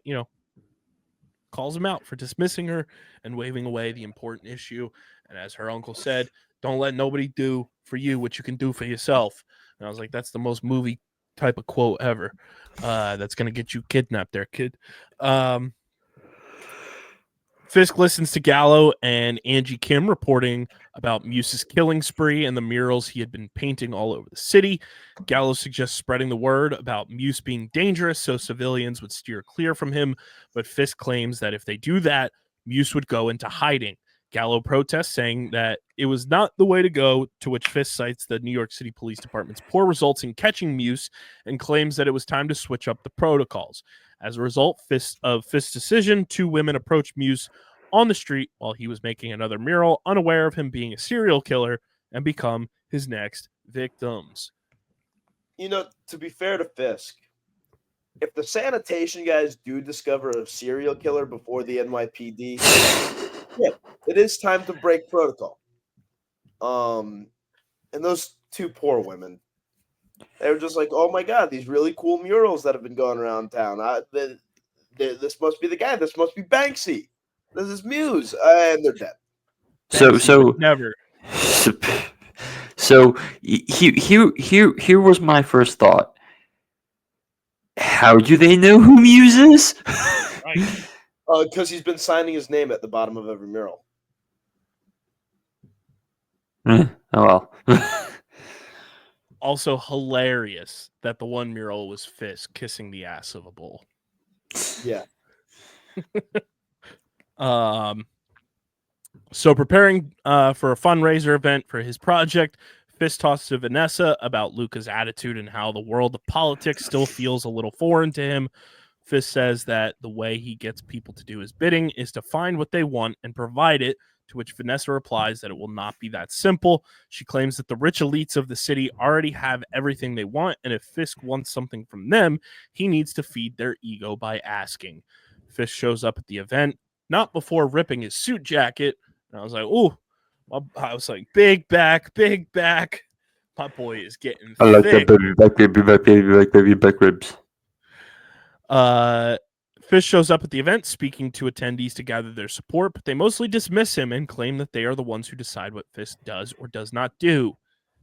him out for dismissing her and waving away the important issue. And as her uncle said, don't let nobody do for you what you can do for yourself. And I was like, that's the most movie type of quote ever. That's going to get you kidnapped there, kid. Fisk listens to Gallo and Angie Kim reporting about Muse's killing spree and the murals he had been painting all over the city. Gallo suggests spreading the word about Muse being dangerous so civilians would steer clear from him, but Fisk claims that if they do that, Muse would go into hiding. Gallo protests, saying that it was not the way to go, to which Fisk cites the New York City Police Department's poor results in catching Muse and claims that it was time to switch up the protocols. As a result of Fisk's decision, 2 women approached Muse on the street while he was making another mural, unaware of him being a serial killer, and become his next victims. To be fair to Fisk, if the sanitation guys do discover a serial killer before the NYPD, yeah, it is time to break protocol. And those 2 poor women, they were just like, oh my God, these really cool murals that have been going around town. This must be the guy. This must be Banksy. This is Muse. And they're dead. So Never. So here was my first thought. How do they know who Muse is? Right. Because he's been signing his name at the bottom of every mural. Oh well. Also hilarious that the one mural was Fisk kissing the ass of a bull. Yeah. So preparing for a fundraiser event for his project, Fisk talks to Vanessa about Luca's attitude and how the world of politics still feels a little foreign to him. Fisk says that the way he gets people to do his bidding is to find what they want and provide it, to which Vanessa replies that it will not be that simple. She claims that the rich elites of the city already have everything they want, and if Fisk wants something from them, he needs to feed their ego by asking. Fisk shows up at the event, not before ripping his suit jacket, and I was like, ooh. I was like, big back. My boy is getting I like thick. that baby back ribs. Fisk shows up at the event, speaking to attendees to gather their support, but they mostly dismiss him and claim that they are the ones who decide what Fisk does or does not do.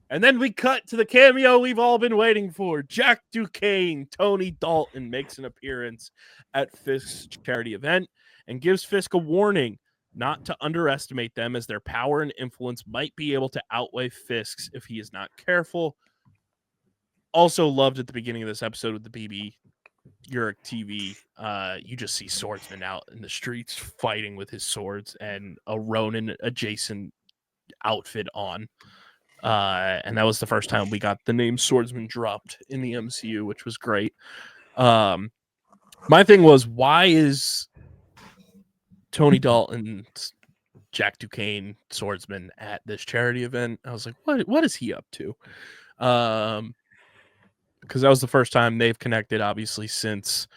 And then we cut to the cameo we've all been waiting for. Jack Duquesne, Tony Dalton, makes an appearance at Fisk's charity event and gives Fisk a warning not to underestimate them, as their power and influence might be able to outweigh Fisk's if he is not careful. Also loved at the beginning of this episode with the BB Uric TV, you just see swordsmen out in the streets fighting with his swords and a Ronin adjacent outfit on. And that was the first time we got the name swordsman dropped in the MCU, which was great. My thing was, why is Tony Dalton's Jack Duquesne swordsman at this charity event? I was like, what is he up to? Because that was the first time they've connected, obviously, since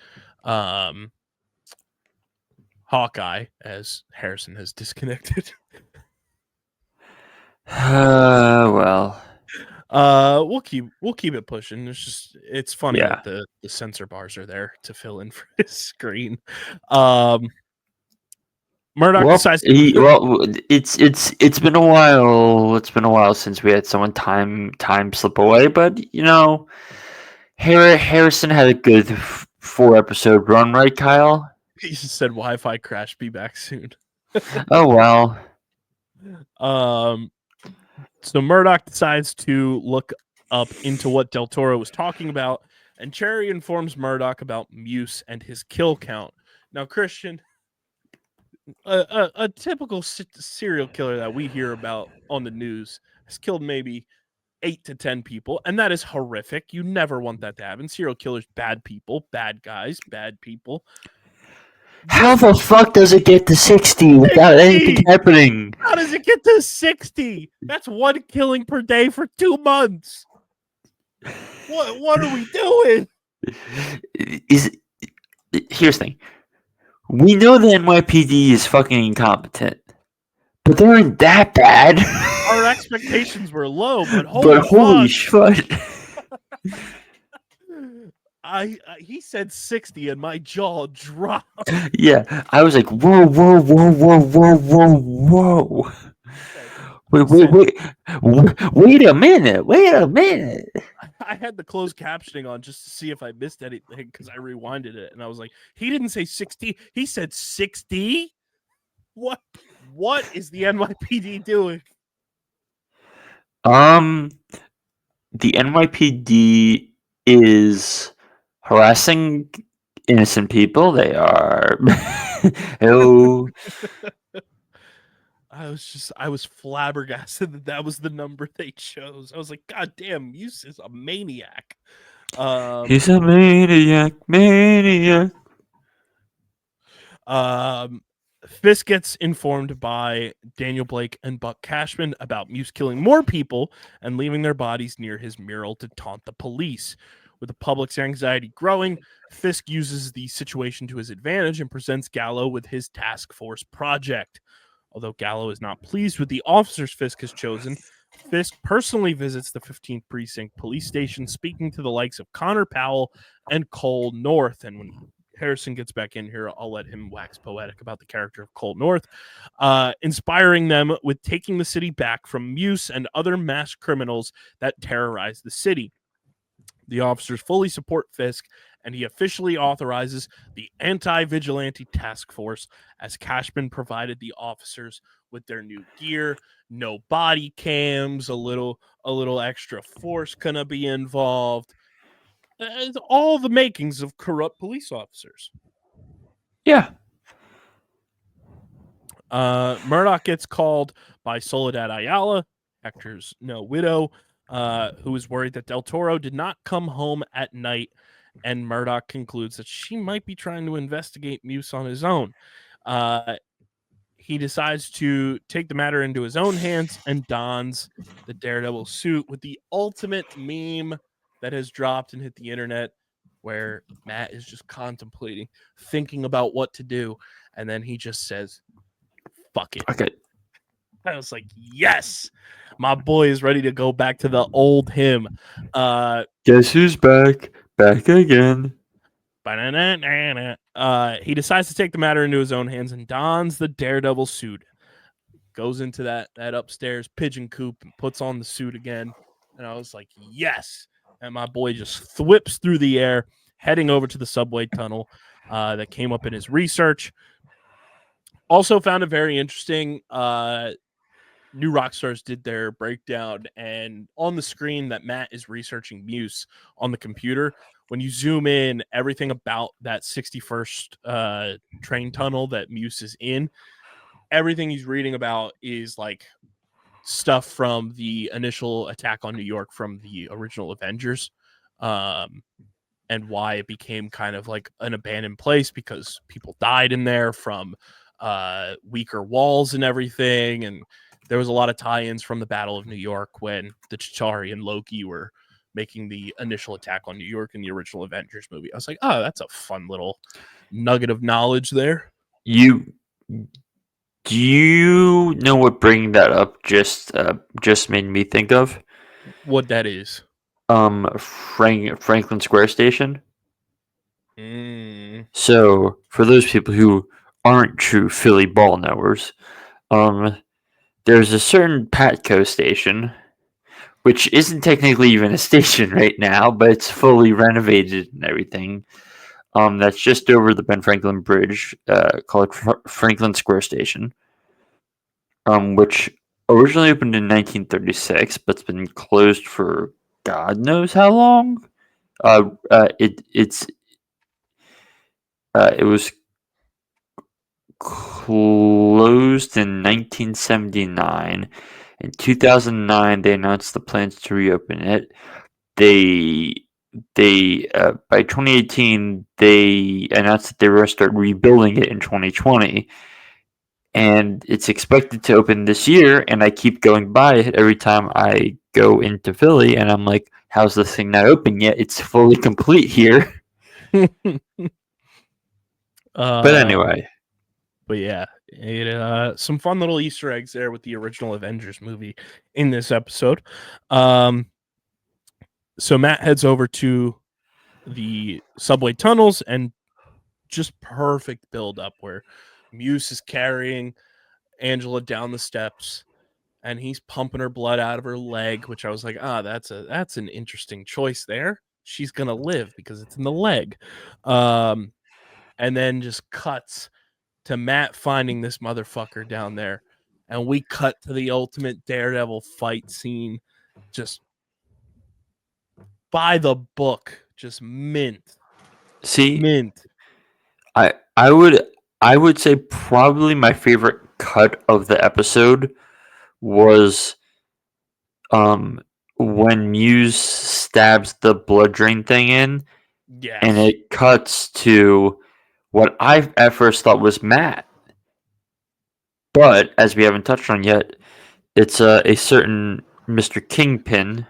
Hawkeye, as Harrison has disconnected. Well. We'll keep it pushing. It's funny that the censor bars are there to fill in for his screen. Murdoch decides. It's been a while. It's been a while since we had someone time slip away, but Harrison had a good 4-episode run, right, Kyle? He just said Wi-Fi crash. Be back soon. Oh well. So Murdoch decides to look up into what Del Toro was talking about, and Cherry informs Murdoch about Muse and his kill count. Now, Christian, a typical serial killer that we hear about on the news has killed maybe 8 to 10 people, and that is horrific. You never want that to happen. Serial killers, bad people, bad guys, bad people. How the fuck does it get to 60 without 60! anything happening? How does it get to 60? That's 1 killing per day for 2 months. What are we doing? Here's the thing. We know the NYPD is fucking incompetent, but they aren't that bad. Our expectations were low, but holy shit. He said 60 and my jaw dropped. Yeah, I was like, whoa. Wait a minute. I had the closed captioning on just to see if I missed anything because I rewinded it and I was like, he didn't say 60, he said 60? What is the NYPD doing? The NYPD is harassing innocent people. They are I was flabbergasted that was the number they chose. I was like, God damn, Muse is a maniac. He's a maniac. Fisk gets informed by Daniel Blake and Buck Cashman about Muse killing more people and leaving their bodies near his mural to taunt the police. With the public's anxiety growing, Fisk uses the situation to his advantage and presents Gallo with his task force project. Although Gallo is not pleased with the officers Fisk has chosen, Fisk personally visits the 15th Precinct police station, speaking to the likes of Connor Powell and Cole North. And when Harrison gets back in here, I'll let him wax poetic about the character of Cole North, inspiring them with taking the city back from Muse and other mass criminals that terrorize the city. The officers fully support Fisk, and he officially authorizes the Anti-Vigilante Task Force as Cashman provided the officers with their new gear, no body cams, a little extra force gonna be involved. All the makings of corrupt police officers. Yeah. Murdoch gets called by Soledad Ayala, actor's widow, who is worried that Del Toro did not come home at night, and Murdoch concludes that she might be trying to investigate Muse on his own. He decides to take the matter into his own hands and dons the Daredevil suit with the ultimate meme that has dropped and hit the internet, where Matt is just contemplating, thinking about what to do, and then he just says, fuck it. Okay. I was like, yes, my boy is ready to go back to the old him. Guess who's back? Back again. He decides to take the matter into his own hands and dons the Daredevil suit. Goes into that upstairs pigeon coop and puts on the suit again. And I was like, yes. And my boy just thwips through the air, heading over to the subway tunnel that came up in his research. Also found it very interesting. New Rockstars did their breakdown, and on the screen that Matt is researching Muse on the computer, when you zoom in, everything about that 61st train tunnel that Muse is in, everything he's reading about is like stuff from the initial attack on New York from the original Avengers, and why it became kind of like an abandoned place because people died in there from weaker walls and everything. And there was a lot of tie-ins from the Battle of New York when the Chitauri and Loki were making the initial attack on New York in the original Avengers movie. I was like, oh, that's a fun little nugget of knowledge there. Do you know what bringing that up just made me think of? What that is? Franklin Square Station. So, for those people who aren't true Philly ball knowers, there's a certain Patco station, which isn't technically even a station right now, but it's fully renovated and everything. That's just over the Ben Franklin Bridge, called Franklin Square Station, which originally opened in 1936, but's been closed for God knows how long. It was closed in 1979. In 2009, they announced the plans to reopen it. They by 2018 they announced that they were going to start rebuilding it in 2020, and it's expected to open this year. And I keep going by it every time I go into Philly, and I'm like, "How's this thing not open yet? It's fully complete here." But anyway, But yeah, some fun little Easter eggs there with the original Avengers movie in this episode. So Matt heads over to the subway tunnels, and just perfect build up where Muse is carrying Angela down the steps, and he's pumping her blood out of her leg, which I was like, that's an interesting choice there. She's gonna live because it's in the leg. And then just cuts to Matt finding this motherfucker down there, and we cut to the ultimate Daredevil fight scene, just by the book, just mint. I would say probably my favorite cut of the episode was when Muse stabs the blood drain thing in, Yes. and it cuts to what I at first thought was Matt. But as we haven't touched on yet, it's a certain Mr. Kingpin.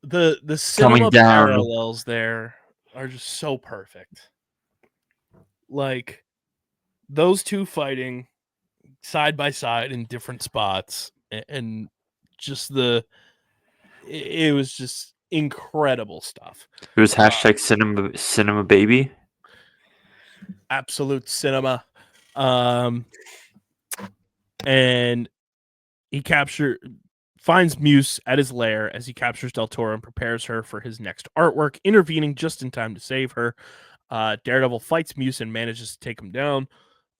The cinema parallels there are just so perfect. Like those two fighting side by side in different spots, and just it was just incredible stuff. It was hashtag cinema baby. Absolute cinema. And he finds Muse at his lair as he captures Del Toro and prepares her for his next artwork, intervening just in time to save her. Daredevil fights Muse and manages to take him down,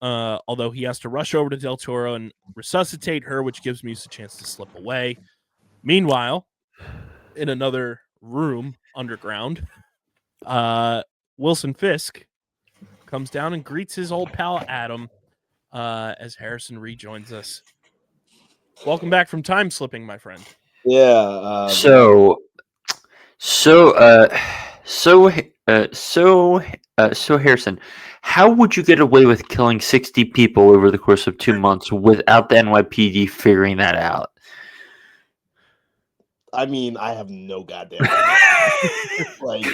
although he has to rush over to Del Toro and resuscitate her, which gives Muse a chance to slip away. Meanwhile, in another room underground, Wilson Fisk comes down and greets his old pal Adam as Harrison rejoins us. Welcome back from time slipping, my friend. Yeah. So Harrison, how would you get away with killing 60 people over the course of 2 months without the NYPD figuring that out? I mean, I have no goddamn idea. Like,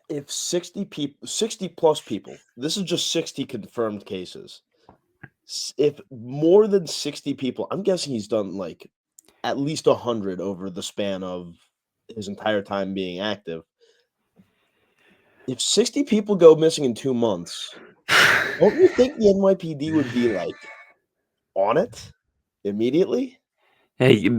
if 60 plus people, this is just 60 confirmed cases. If more than 60 people, I'm guessing he's done like at least 100 over the span of his entire time being active. If 60 people go missing in 2 months, don't you think the NYPD would be like on it immediately? Hey,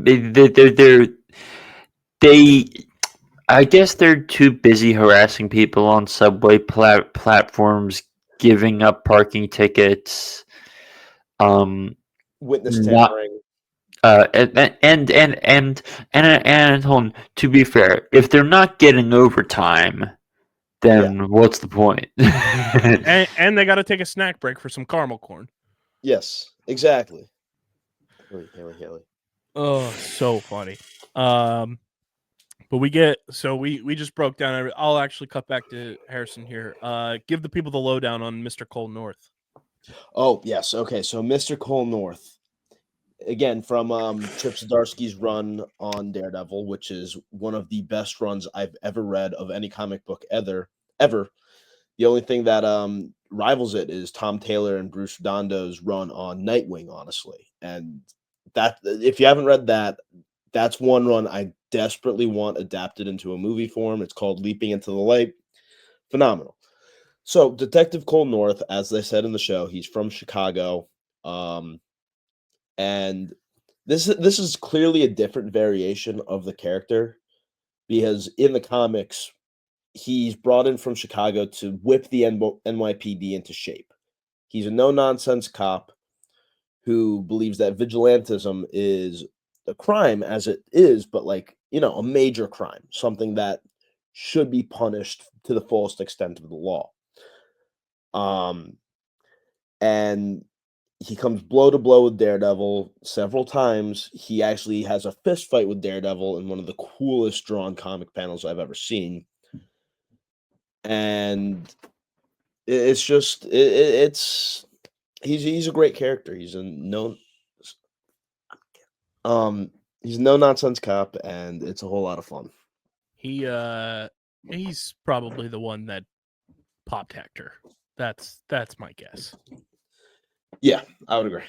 I guess they're too busy harassing people on subway platforms, giving up parking tickets, witness tampering. And to be fair, if they're not getting overtime, then what's the point? and they got to take a snack break for some caramel corn. Yes, exactly. Haley. Oh, so funny. But we just broke down. I'll actually cut back to Harrison here. Give the people the lowdown on Mr. Cole North. Oh, yes. Okay, so Mr. Cole North, again, from Chip Zdarsky's run on Daredevil, which is one of the best runs I've ever read of any comic book ever. The only thing that rivals it is Tom Taylor and Bruce Redondo's run on Nightwing, honestly. And that, if you haven't read that, that's one run I desperately want adapted into a movie form. It's called Leaping into the Light. Phenomenal. So Detective Cole North, as they said in the show, he's from Chicago. And this is clearly a different variation of the character, because in the comics, he's brought in from Chicago to whip the NYPD into shape. He's a no-nonsense cop who believes that vigilantism is a crime as it is, but a major crime, something that should be punished to the fullest extent of the law. And he comes blow to blow with Daredevil several times. He actually has a fist fight with Daredevil in one of the coolest drawn comic panels I've ever seen. And it's just it's he's a great character. He's a no nonsense cop, and it's a whole lot of fun. He's probably the one that popped Hector. That's my guess. Yeah, I would agree.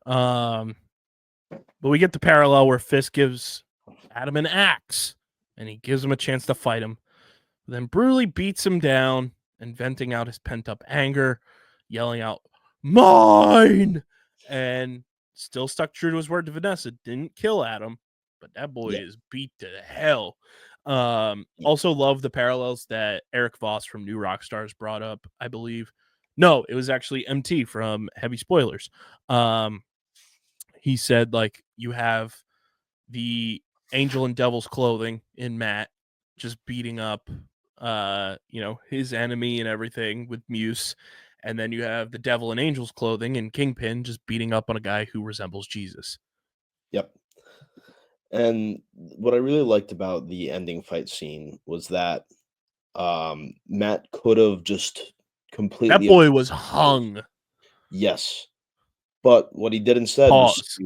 But we get the parallel where Fisk gives Adam an axe, and he gives him a chance to fight him. Then brutally beats him down and venting out his pent-up anger, yelling out, "Mine!" And still stuck true to his word to Vanessa. Didn't kill Adam, but that boy is beat to hell. Also love the parallels that Eric Voss from New Rockstars brought up, I believe. No, it was actually MT from Heavy Spoilers. He said, like, you have the angel and devil's clothing in Matt just beating up his enemy and everything with Muse, and then you have the devil and angel's clothing and Kingpin just beating up on a guy who resembles Jesus. Yep. And what I really liked about the ending fight scene was that Matt could have just completely That boy was hung. Yes. But what he did instead was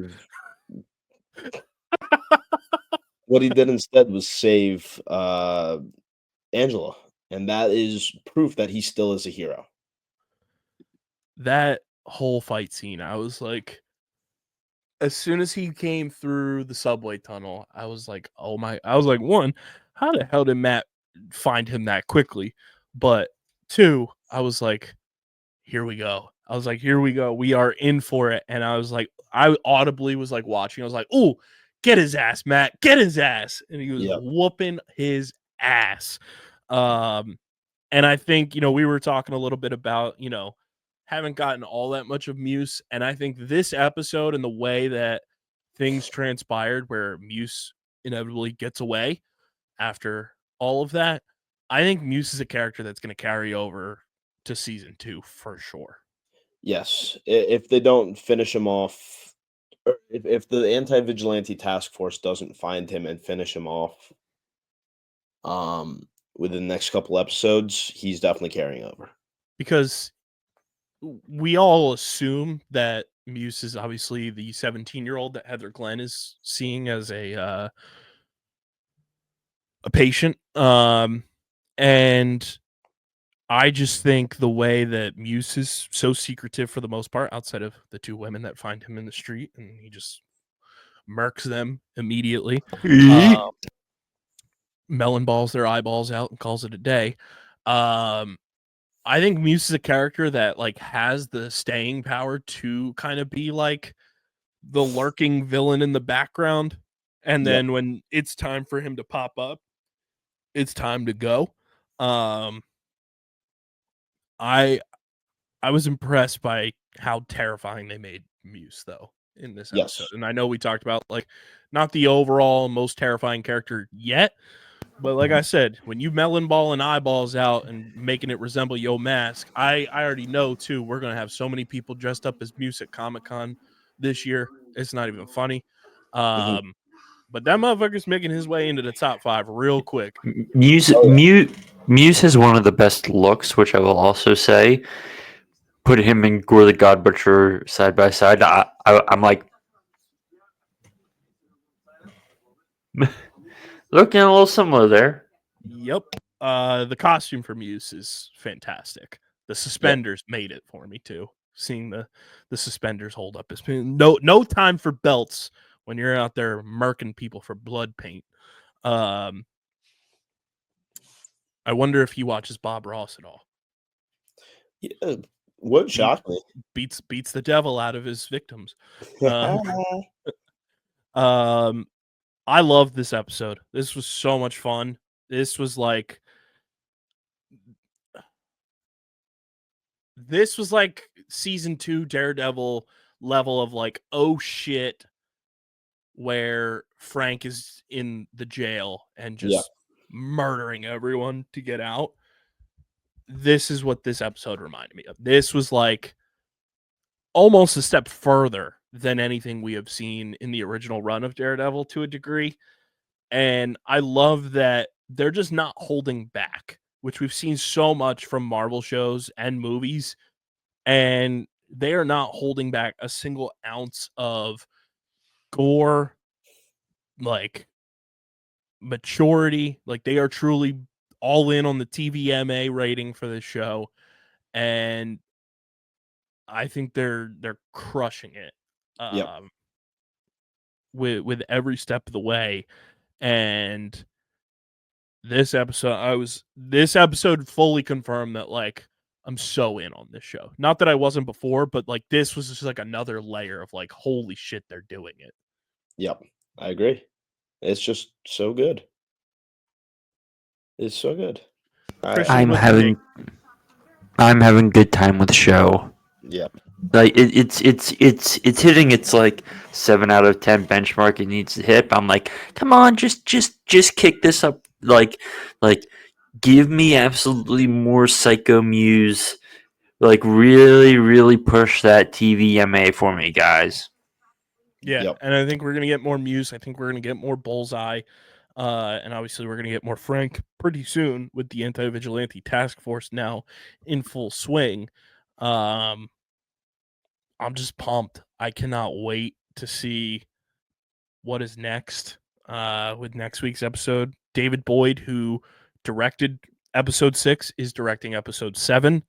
save Angela, and that is proof that he still is a hero. That whole fight scene, I was like, as soon as he came through the subway tunnel, I was like, oh my, I was like, one, how the hell did Matt find him that quickly? But two, I was like, here we go. I was like, here we go. We are in for it. And I was like, I audibly was like watching. I was like, oh, get his ass, Matt. Get his ass. And he was whooping his ass. And I think, we were talking a little bit about, haven't gotten all that much of Muse. And I think this episode and the way that things transpired where Muse inevitably gets away after all of that, I think Muse is a character that's going to carry over to season 2 for sure. Yes. If they don't finish him off, or if the anti-vigilante task force doesn't find him and finish him off within the next couple episodes, he's definitely carrying over. Because we all assume that Muse is obviously the 17-year-old that Heather Glenn is seeing as a patient. And I just think the way that Muse is so secretive for the most part, outside of the two women that find him in the street, and he just murks them immediately. Melon balls their eyeballs out and calls it a day. I think Muse is a character that like has the staying power to kind of be like the lurking villain in the background. And then when it's time for him to pop up, it's time to go. I was impressed by how terrifying they made Muse though in this episode. And I know we talked about like not the overall most terrifying character yet, but like I said, when you melon balling eyeballs out and making it resemble Yo Mask, I already know too we're gonna have so many people dressed up as Muse at Comic-Con this year. It's not even funny. But that motherfucker's making his way into the top 5 real quick. Muse has one of the best looks, which I will also say. Put him and Gore the God Butcher side by side. I'm like looking a little similar there. Yep. The costume for Muse is fantastic. The suspenders made it for me too. Seeing the suspenders hold up. It's been no time for belts when you're out there murking people for blood paint. I wonder if he watches Bob Ross at all. Yeah, what shocked me. Beats the devil out of his victims. I love this episode. This was so much fun. This was like season 2 Daredevil level of like, oh shit, where Frank is in the jail and just murdering everyone to get out. This is what this episode reminded me of. This was like almost a step further than anything we have seen in the original run of Daredevil to a degree. And I love that they're just not holding back, which we've seen so much from Marvel shows and movies. And they are not holding back a single ounce of gore, like maturity. Like they are truly all in on the TVMA rating for this show. And I think they're crushing it. Yep. With every step of the way. And this episode fully confirmed that like I'm so in on this show. Not that I wasn't before, but like this was just like another layer of like holy shit, they're doing it. Yep. I agree. It's just so good. It's so good. Christian, I'm what do you having good time with the show. Yep. Like it's hitting its like 7 out of 10 benchmark it needs to hit. I'm like, come on, just kick this up. Like give me absolutely more Psycho Muse. Like really push that TVMA for me, guys. Yeah, Yep. and I think we're gonna get more Muse. I think we're gonna get more Bullseye, and obviously we're gonna get more Frank pretty soon with the Anti-Vigilante Task Force now in full swing. I'm just pumped. I cannot wait to see what is next with next week's episode. David Boyd, who directed episode 6, is directing episode 7,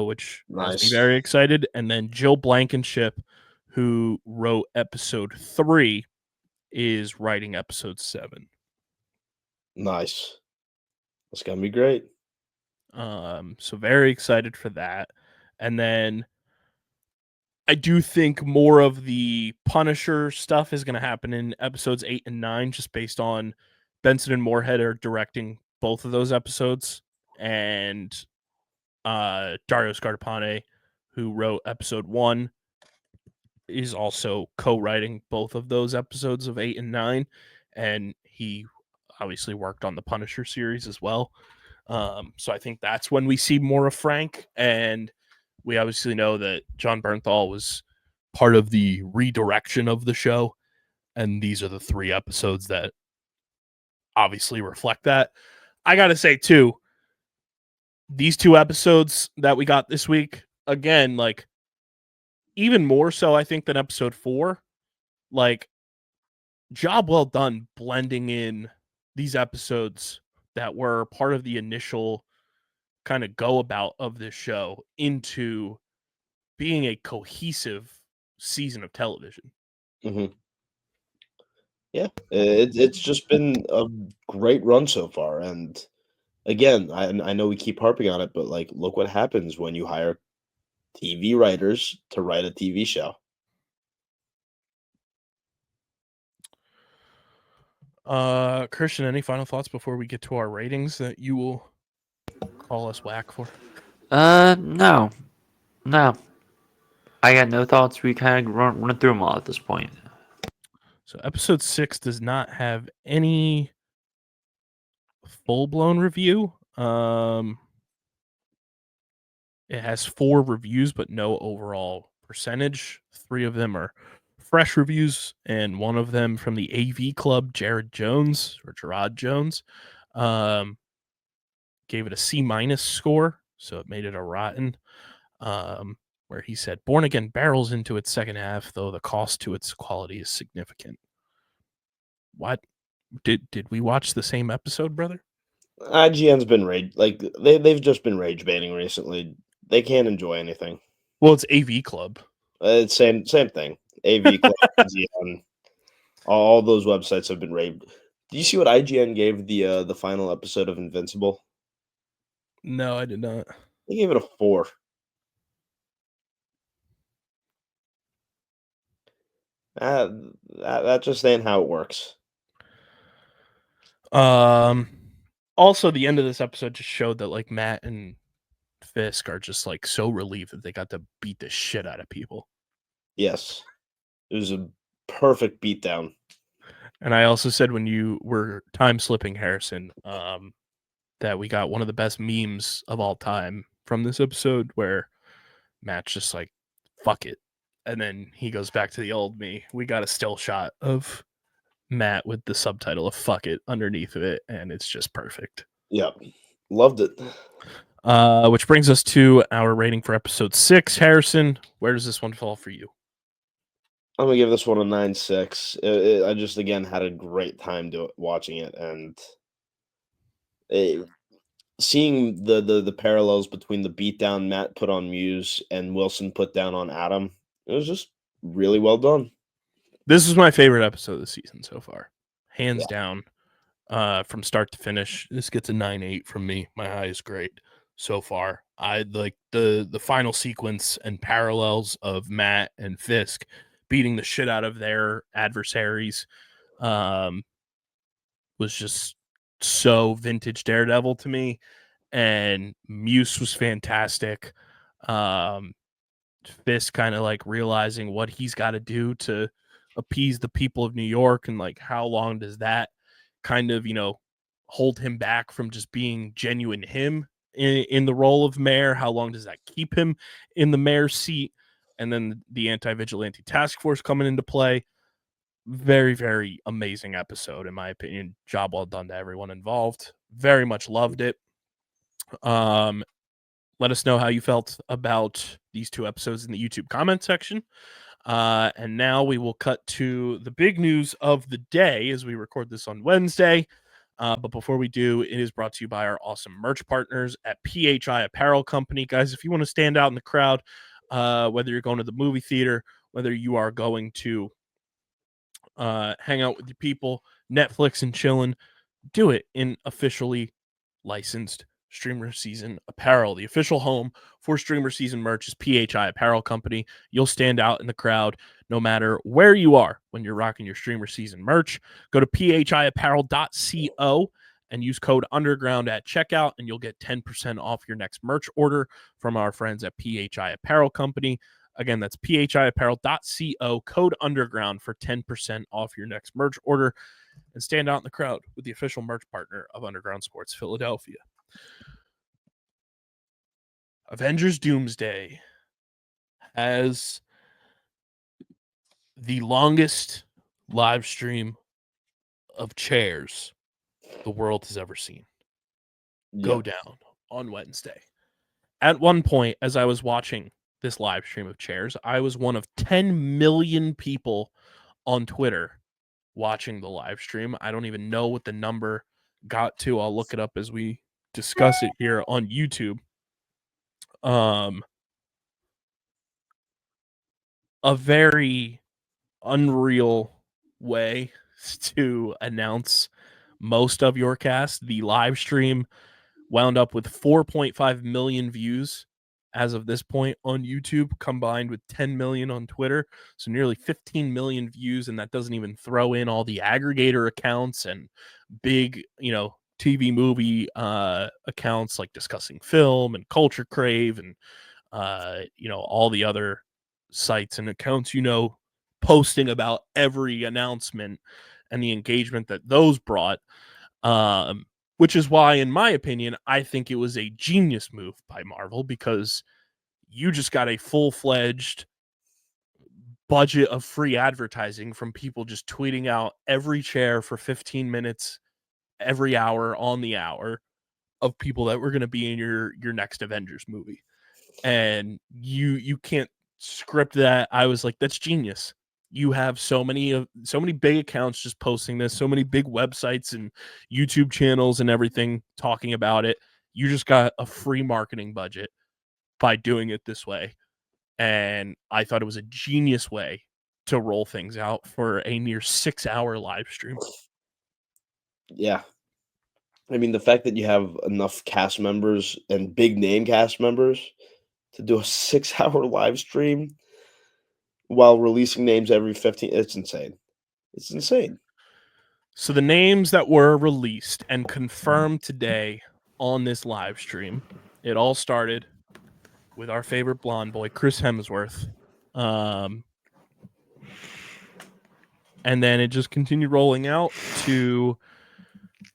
which has me Nice. very excited. And then Jill Blankenship, who wrote episode 3, is writing episode 7. Nice. That's gonna be great. So very excited for that. And then I do think more of the Punisher stuff is going to happen in episodes 8 and 9, just based on Benson and Moorhead are directing both of those episodes, and Dario Scardapane, who wrote episode 1, is also co-writing both of those episodes of 8 and 9, and he obviously worked on the Punisher series as well. So I think that's when we see more of Frank, and we obviously know that John Bernthal was part of the redirection of the show, and these are the 3 episodes that obviously reflect that. I gotta say too, these 2 episodes that we got this week, again, like even more so I think than episode 4, like job well done blending in these episodes that were part of the initial kind of go about of this show into being a cohesive season of television. Mm-hmm. Yeah, it's just been a great run so far. And again, I know we keep harping on it, but like, look what happens when you hire TV writers to write a TV show. Christian, any final thoughts before we get to our ratings that you will call us whack for? No. I got no thoughts. We kind of run through them all at this point. So episode 6 does not have any full-blown review. It has 4 reviews, but no overall percentage. 3 of them are fresh reviews, and one of them from the AV Club, Gerard Jones, gave it a C- score, so it made it a rotten. Where he said, Born Again barrels into its second half, though the cost to its quality is significant. What? Did we watch the same episode, brother? IGN's been they've just been rage baiting recently. They can't enjoy anything. Well, it's AV Club. It's same thing. AV Club, IGN, all those websites have been raved. Do you see what IGN gave the final episode of Invincible? No, I did not. They gave it a 4. That just ain't how it works. Also, the end of this episode just showed that like Matt and Fisk are just like so relieved that they got to beat the shit out of people. Yes, it was a perfect beatdown. And I also said when you were time slipping Harrison, that we got one of the best memes of all time from this episode, where Matt's just like fuck it. And then he goes back to the old me. We got a still shot of Matt with the subtitle of fuck it underneath of it, and it's just perfect. Yep. Loved it. Which brings us to our rating for episode 6. Harrison, where does this one fall for you? I'm gonna give this one a 9.6. I just again had a great time watching it, and seeing the parallels between the beatdown Matt put on Muse and Wilson put down on Adam, it was just really well done. This is my favorite episode of the season so far, hands down. From start to finish, this gets a 9.8 from me. My highest grade so far. I like the final sequence and parallels of Matt and Fisk beating the shit out of their adversaries. Was just so vintage Daredevil to me, and Muse was fantastic. Fisk kind of like realizing what he's got to do to appease the people of New York, and like how long does that kind of, hold him back from just being genuine him in the role of mayor? How long does that keep him in the mayor's seat? And then the anti-vigilante task force coming into play. Very, very amazing episode, in my opinion. Job well done to everyone involved. Very much loved it. Let us know how you felt about these 2 episodes in the YouTube comment section. And now we will cut to the big news of the day as we record this on Wednesday. But before we do, it is brought to you by our awesome merch partners at PHI Apparel Company. Guys, if you want to stand out in the crowd, whether you're going to the movie theater, whether you are going to hang out with your people, Netflix and chilling, do it in officially licensed StreamerSZN apparel. The official home for StreamerSZN merch is PHI Apparel Company. You'll stand out in the crowd no matter where you are when you're rocking your StreamerSZN merch. Go to phiapparel.co and use code underground at checkout, and you'll get 10% off your next merch order from our friends at PHI Apparel Company. Again, that's phiapparel.co, code underground for 10% off your next merch order, and stand out in the crowd with the official merch partner of Underground Sports Philadelphia. Avengers Doomsday has the longest live stream of chairs the world has ever seen go down on Wednesday. At one point, as I was watching this live stream of chairs, I was one of 10 million people on Twitter watching the live stream. I don't even know what the number got to. I'll look it up as we discuss it here on YouTube. A very unreal way to announce most of your cast. The live stream wound up with 4.5 million views as of this point on YouTube, combined with 10 million on Twitter. So nearly 15 million views, and that doesn't even throw in all the aggregator accounts and big, TV movie accounts like Discussing Film and Culture Crave and all the other sites and accounts, posting about every announcement and the engagement that those brought. Which is why, in my opinion, I think it was a genius move by Marvel, because you just got a full-fledged budget of free advertising from people just tweeting out every chair for 15 minutes every hour on the hour of people that were going to be in your next Avengers movie. And you can't script that. I was like, that's genius. You have so many big accounts just posting this, so many big websites and YouTube channels and everything talking about it. You just got a free marketing budget by doing it this way. And I thought it was a genius way to roll things out for a near 6-hour live stream. Yeah. I mean, the fact that you have enough cast members and big name cast members to do a 6-hour live stream while releasing names every 15, it's insane. It's insane. So the names that were released and confirmed today on this live stream, it all started with our favorite blonde boy, Chris Hemsworth. And then it just continued rolling out to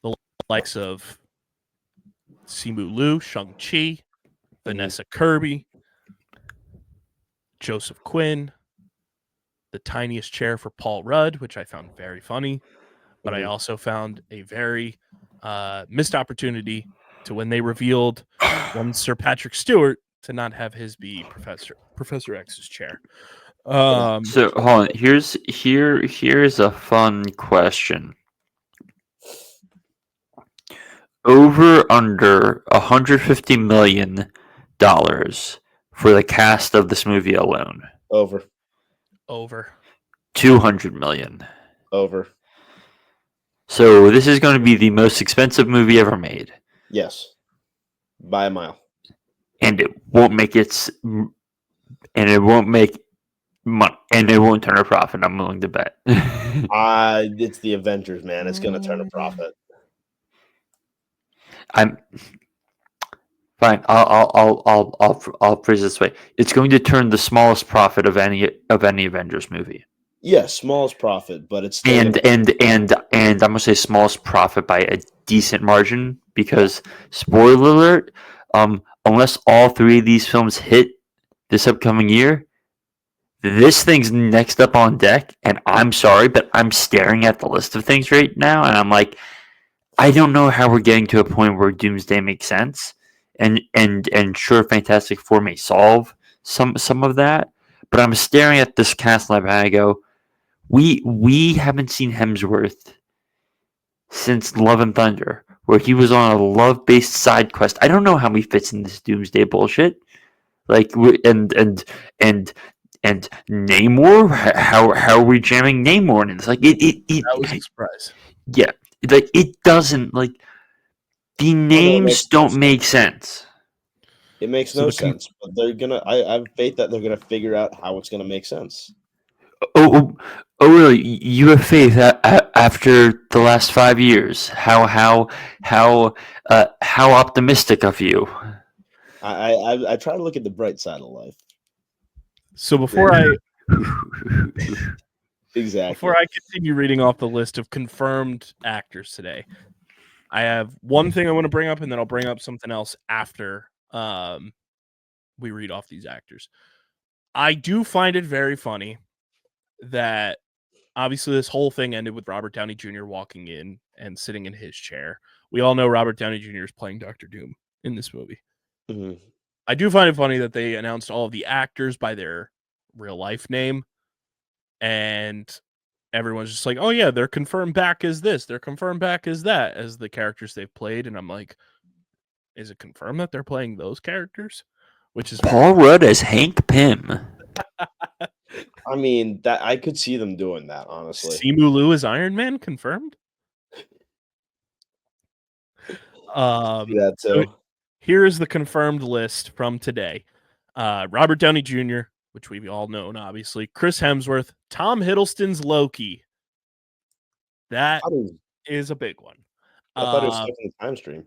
the likes of Simu Liu, Shang-Chi, Vanessa Kirby, Joseph Quinn, the tiniest chair for Paul Rudd, which I found very funny. But I also found a very missed opportunity to when they revealed one Sir Patrick Stewart to not have his be Professor X's chair. So hold on. Here's a fun question. Over under $150 million for the cast of this movie alone. Over. 200 million. Over. So this is going to be the most expensive movie ever made. Yes. By a mile. And it won't make money, and it won't turn a profit. I'm willing to bet. It's the Avengers, man. It's going to turn a profit. I'm fine. I'll phrase it this way. It's going to turn the smallest profit of any Avengers movie. Yes, smallest profit, but it's still And I'm gonna say smallest profit by a decent margin because spoiler alert, unless all three of these films hit this upcoming year, this thing's next up on deck. And I'm sorry, but I'm staring at the list of things right now, and I'm like, I don't know how we're getting to a point where Doomsday makes sense, and sure, Fantastic Four may solve some of that, but I'm staring at this cast and I go, we haven't seen Hemsworth since Love and Thunder, where he was on a love-based side quest. I don't know how he fits in this Doomsday bullshit. Like, and Namor, how are we jamming Namor in this? Like, it that was a surprise. Yeah, like it doesn't, like, the names don't make sense. It makes no sense, but they're gonna. I have faith that they're gonna figure out how it's gonna make sense. Oh, really? You have faith after the last 5 years? How optimistic of you? I try to look at the bright side of life. So before I continue reading off the list of confirmed actors today, I have one thing I want to bring up, and then I'll bring up something else after we read off these actors. I do find it very funny that obviously this whole thing ended with Robert Downey Jr. walking in and sitting in his chair. We all know Robert Downey Jr. is playing Dr. Doom in this movie. Mm-hmm. I do find it funny that they announced all of the actors by their real life name, and everyone's just like, oh yeah, they're confirmed back as this, they're confirmed back as that, as the characters they've played. And I'm like, is it confirmed that they're playing those characters? Which is Paul Rudd as Hank Pym. I mean, that I could see them doing that, honestly. Simu Liu as Iron Man, confirmed. That too. Here is the confirmed list from today. Robert Downey Jr., which we've all known, obviously. Chris Hemsworth, Tom Hiddleston's Loki. That is a big one. I thought it was stuck in the time stream.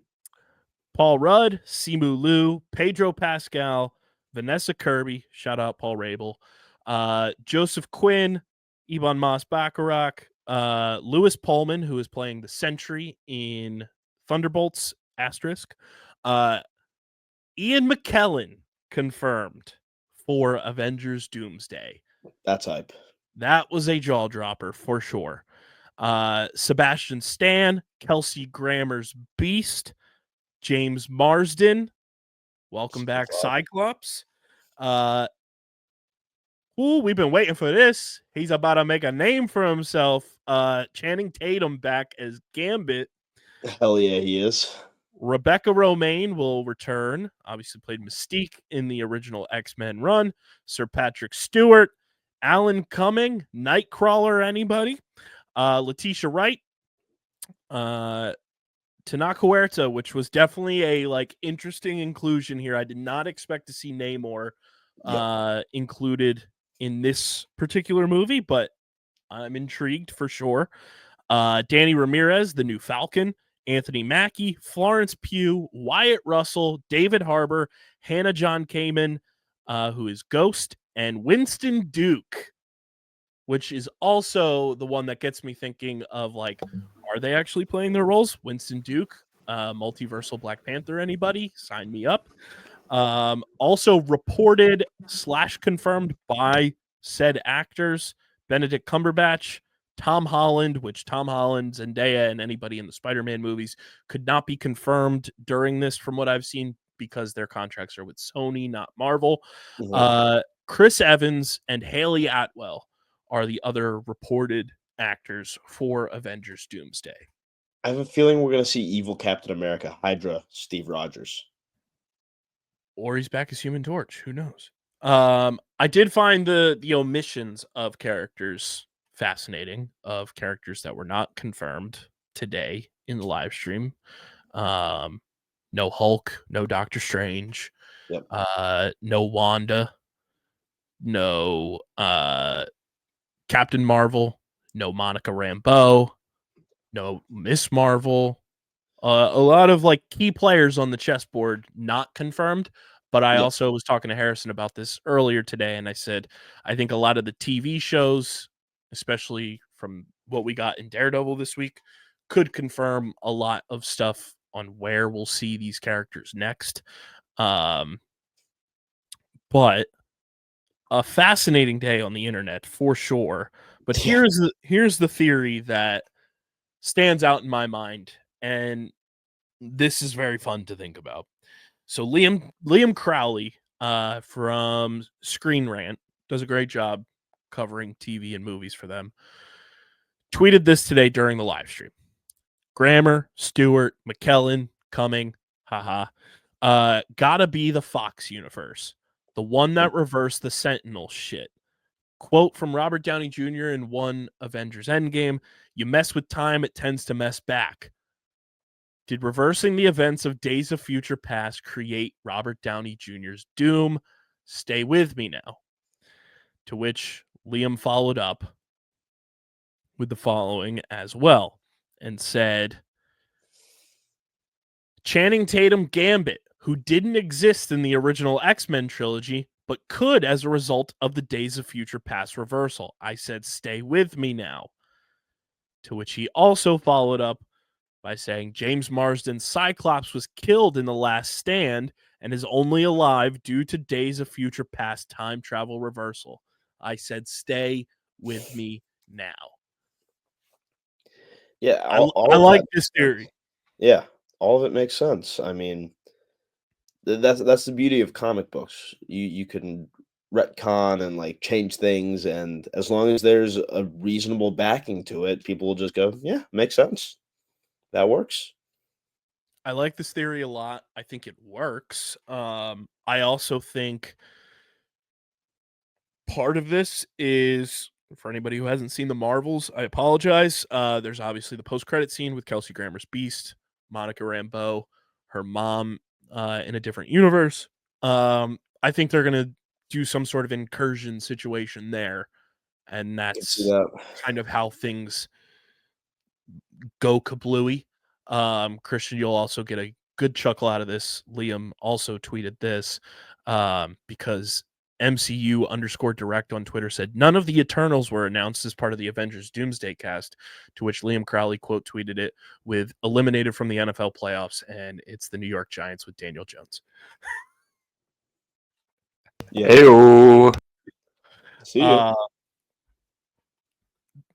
Paul Rudd, Simu Liu, Pedro Pascal, Vanessa Kirby, shout out Paul Rabel, Joseph Quinn, Ebon Moss-Bacharach, Lewis Pullman, who is playing the Sentry in Thunderbolts ***, Ian McKellen confirmed for Avengers Doomsday. That's hype. That was a jaw dropper for sure. Sebastian Stan, Kelsey Grammer's Beast, James Marsden, welcome back, Cyclops. We've been waiting for this. He's about to make a name for himself. Channing Tatum back as Gambit. Hell yeah, he is. Rebecca Romaine will return. Obviously played Mystique in the original X-Men run. Sir Patrick Stewart, Alan Cumming, Nightcrawler, anybody? Letitia Wright, Tanaka Huerta, which was definitely a interesting inclusion here. I did not expect to see Namor included in this particular movie, but I'm intrigued for sure. Danny Ramirez, the new Falcon, Anthony Mackie, Florence Pugh, Wyatt Russell, David Harbour, Hannah John Kamen, who is Ghost, and Winston Duke, which is also the one that gets me thinking of, are they actually playing their roles? Winston Duke, multiversal Black Panther, anybody? Sign me up. Also reported / confirmed by said actors, Benedict Cumberbatch, Tom Holland, which Tom Holland, Zendaya, and anybody in the Spider-Man movies could not be confirmed during this from what I've seen because their contracts are with Sony, not Marvel. Chris Evans and Haley Atwell are the other reported actors for Avengers Doomsday. I have a feeling we're going to see evil Captain America, Hydra, Steve Rogers. Or he's back as Human Torch. Who knows? I did find the omissions of characters fascinating, of characters that were not confirmed today in the live stream. No Hulk, no Doctor Strange, Yep. no Wanda, no Captain Marvel, no Monica Rambeau, no Miss Marvel. A lot of like key players on the chessboard not confirmed. But I also was talking to Harrison about this earlier today, and I said I think a lot of the TV shows, especially from what we got in Daredevil this week, could confirm a lot of stuff on where we'll see these characters next. But a fascinating day on the internet for sure. But here's the theory that stands out in my mind, and this is very fun to think about. So Liam Crowley from Screen Rant does a great job covering TV and movies for them. Tweeted this today during the live stream. Grammer, Stewart, McKellen, Cumming, haha. Gotta be the Fox universe. The one that reversed the Sentinel shit. Quote from Robert Downey Jr. in one Avengers Endgame, you mess with time, it tends to mess back. Did reversing the events of Days of Future Past create Robert Downey Jr.'s doom? Stay with me now. To which Liam followed up with the following as well and said, Channing Tatum Gambit, who didn't exist in the original X-Men trilogy, but could as a result of the Days of Future Past reversal. I said, stay with me now. To which he also followed up by saying James Marsden's Cyclops was killed in The Last Stand and is only alive due to Days of Future Past time travel reversal. I said, stay with me now. Yeah, I like this theory. Yeah, all of it makes sense. I mean, that's the beauty of comic books. You can retcon and like change things, and as long as there's a reasonable backing to it, people will just go, yeah, makes sense. That works. I like this theory a lot. I think it works. I also think part of this is, for anybody who hasn't seen the Marvels, I apologize. There's obviously the post-credit scene with Kelsey Grammer's Beast, Monica Rambeau, her mom in a different universe. I think they're going to do some sort of incursion situation there. And that's kind of how things go kablooey. Christian, you'll also get a good chuckle out of this. Liam also tweeted this because MCU_direct on Twitter said none of the Eternals were announced as part of the Avengers Doomsday cast, to which Liam Crowley quote tweeted it with eliminated from the NFL playoffs, and it's the New York Giants with Daniel Jones. Yeah. Hey-o. See ya.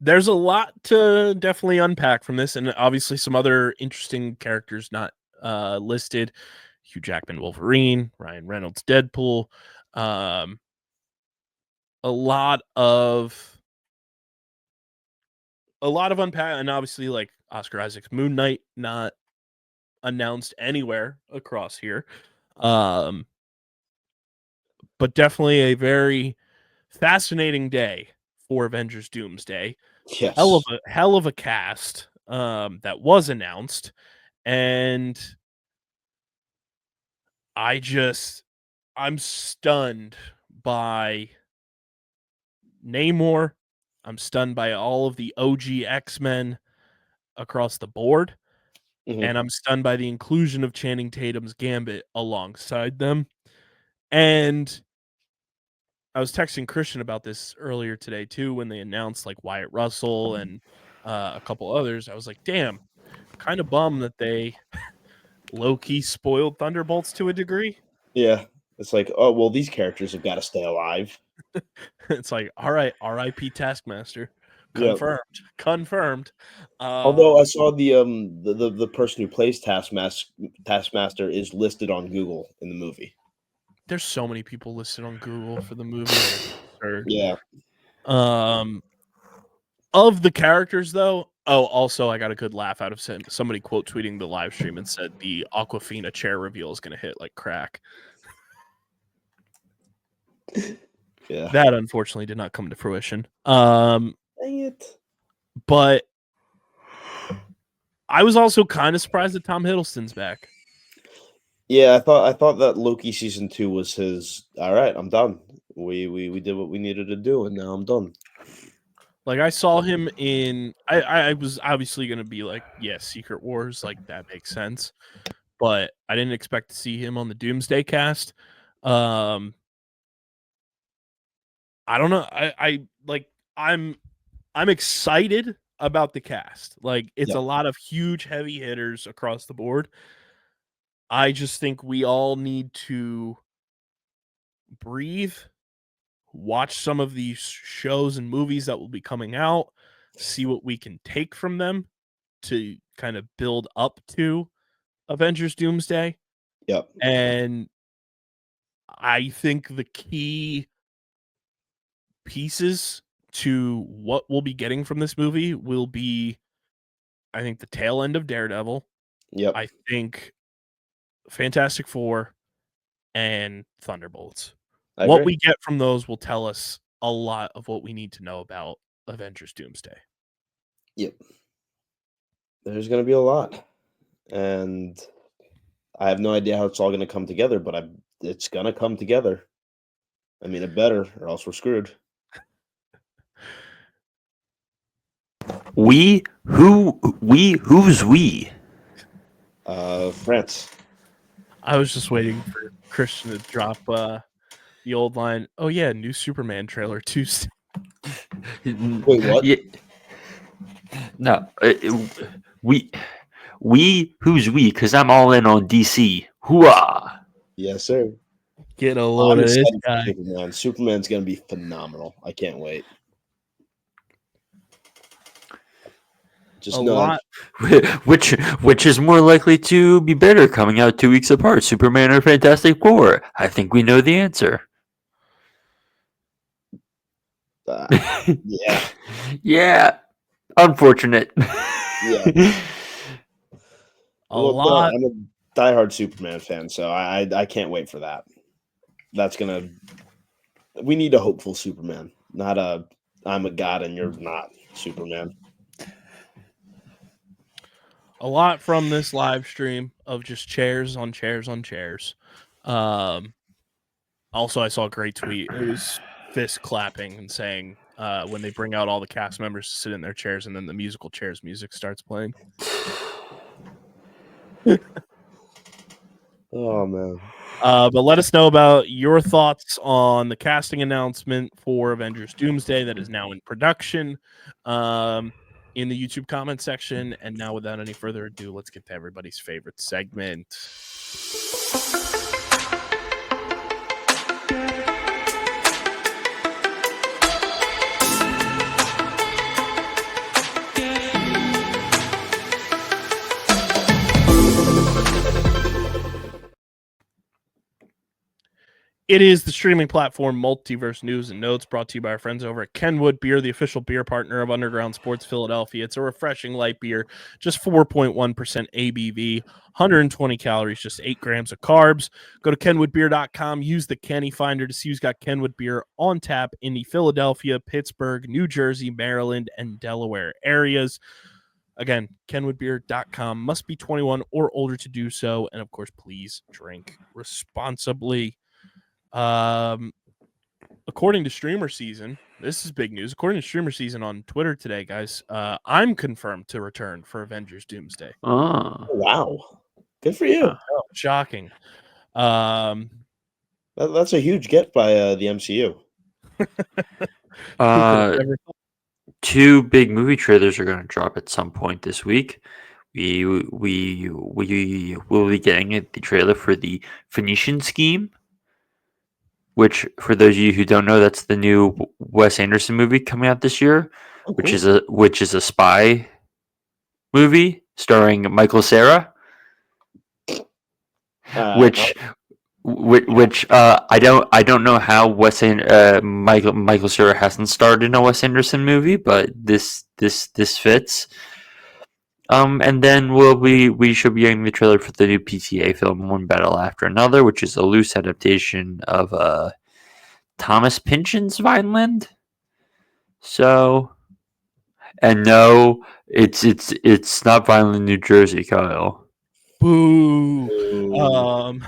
There's a lot to definitely unpack from this, and obviously some other interesting characters not listed. Hugh Jackman Wolverine, Ryan Reynolds Deadpool, a lot of unpack, and obviously like Oscar Isaac's Moon Knight not announced anywhere across here. But definitely a very fascinating day for Avengers Doomsday. Yes. Hell of a cast that was announced, and I'm stunned by Namor. I'm stunned by all of the OG X-Men across the board, and I'm stunned by the inclusion of Channing Tatum's Gambit alongside them. And I was texting Christian about this earlier today too when they announced like Wyatt Russell and a couple others. I was like, damn, kind of bummed that they low-key spoiled Thunderbolts to a degree. Yeah, it's like, oh well, these characters have got to stay alive. It's like, all right, R.I.P. Taskmaster, Yeah. confirmed. Although I saw the person who plays Taskmaster is listed on Google in the movie. There's so many people listed on Google for the movie. It's absurd. Yeah. Of the characters, though. Oh, also, I got a good laugh out of somebody quote tweeting the live stream and said the Aquafina chair reveal is going to hit like crack. Yeah. That unfortunately did not come to fruition. Dang it. But I was also kind of surprised that Tom Hiddleston's back. Yeah, I thought that Loki season 2 was his. All right, I'm done. We did what we needed to do, and now I'm done. Like I saw him in. I was obviously going to be like, yeah, Secret Wars, like that makes sense, but I didn't expect to see him on the Doomsday cast. I don't know. I'm excited about the cast. Like it's a lot of huge heavy hitters across the board. I just think we all need to breathe, watch some of these shows and movies that will be coming out, see what we can take from them to kind of build up to Avengers Doomsday. Yep. And I think the key pieces to what we'll be getting from this movie will be, I think, the tail end of Daredevil. Yep. I think Fantastic Four and Thunderbolts. What we get from those will tell us a lot of what we need to know about Avengers Doomsday. Yep. There's going to be a lot. And I have no idea how it's all going to come together, but it's going to come together. I mean, it better, or else we're screwed. Who's we? France. I was just waiting for Christian to drop the old line. Oh yeah, new Superman trailer Tuesday. Wait, what? Yeah. No, who's we? Because I'm all in on DC. Hooah! Yes, sir. Get a load of this guy. Superman. Superman's going to be phenomenal. I can't wait. Just A know. lot. Which is more likely to be better, coming out 2 weeks apart, Superman or Fantastic Four? I think we know the answer. Yeah. Yeah. Unfortunate. Yeah. lot. I'm a diehard Superman fan, so I can't wait for that. That's gonna. We need a hopeful Superman, not a I'm a god and you're not Superman. A lot from this live stream of just chairs on chairs on chairs. Also, I saw a great tweet. It was fist clapping and saying when they bring out all the cast members to sit in their chairs and then the musical chairs music starts playing. Oh man. But let us know about your thoughts on the casting announcement for Avengers Doomsday that is now in production in the YouTube comment section. And now, without any further ado, let's get to everybody's favorite segment. It is the streaming platform Multiverse News and Notes, brought to you by our friends over at Kenwood Beer, the official beer partner of Underground Sports Philadelphia. It's a refreshing light beer, just 4.1% ABV, 120 calories, just 8 grams of carbs. Go to kenwoodbeer.com, use the Kenny Finder to see who's got Kenwood Beer on tap in the Philadelphia, Pittsburgh, New Jersey, Maryland, and Delaware areas. Again, kenwoodbeer.com. Must be 21 or older to do so. And, of course, please drink responsibly. According to StreamerSZN, this is big news. According to StreamerSZN on Twitter today, guys, I'm confirmed to return for Avengers Doomsday. Oh, wow. Good for you. Shocking. That's a huge get by the MCU. 2 big movie trailers are going to drop at some point this week. we will be getting the trailer for the Phoenician Scheme, which, for those of you who don't know, that's the new Wes Anderson movie coming out this year, Oh, which cool. is a spy movie starring Michael Cera, which I don't know how Michael Cera hasn't starred in a Wes Anderson movie, but this fits. And then we should be getting the trailer for the new PTA film One Battle After Another, which is a loose adaptation of Thomas Pynchon's Vineland. So, and no, it's not Vineland, New Jersey, Kyle. Boo. Ooh.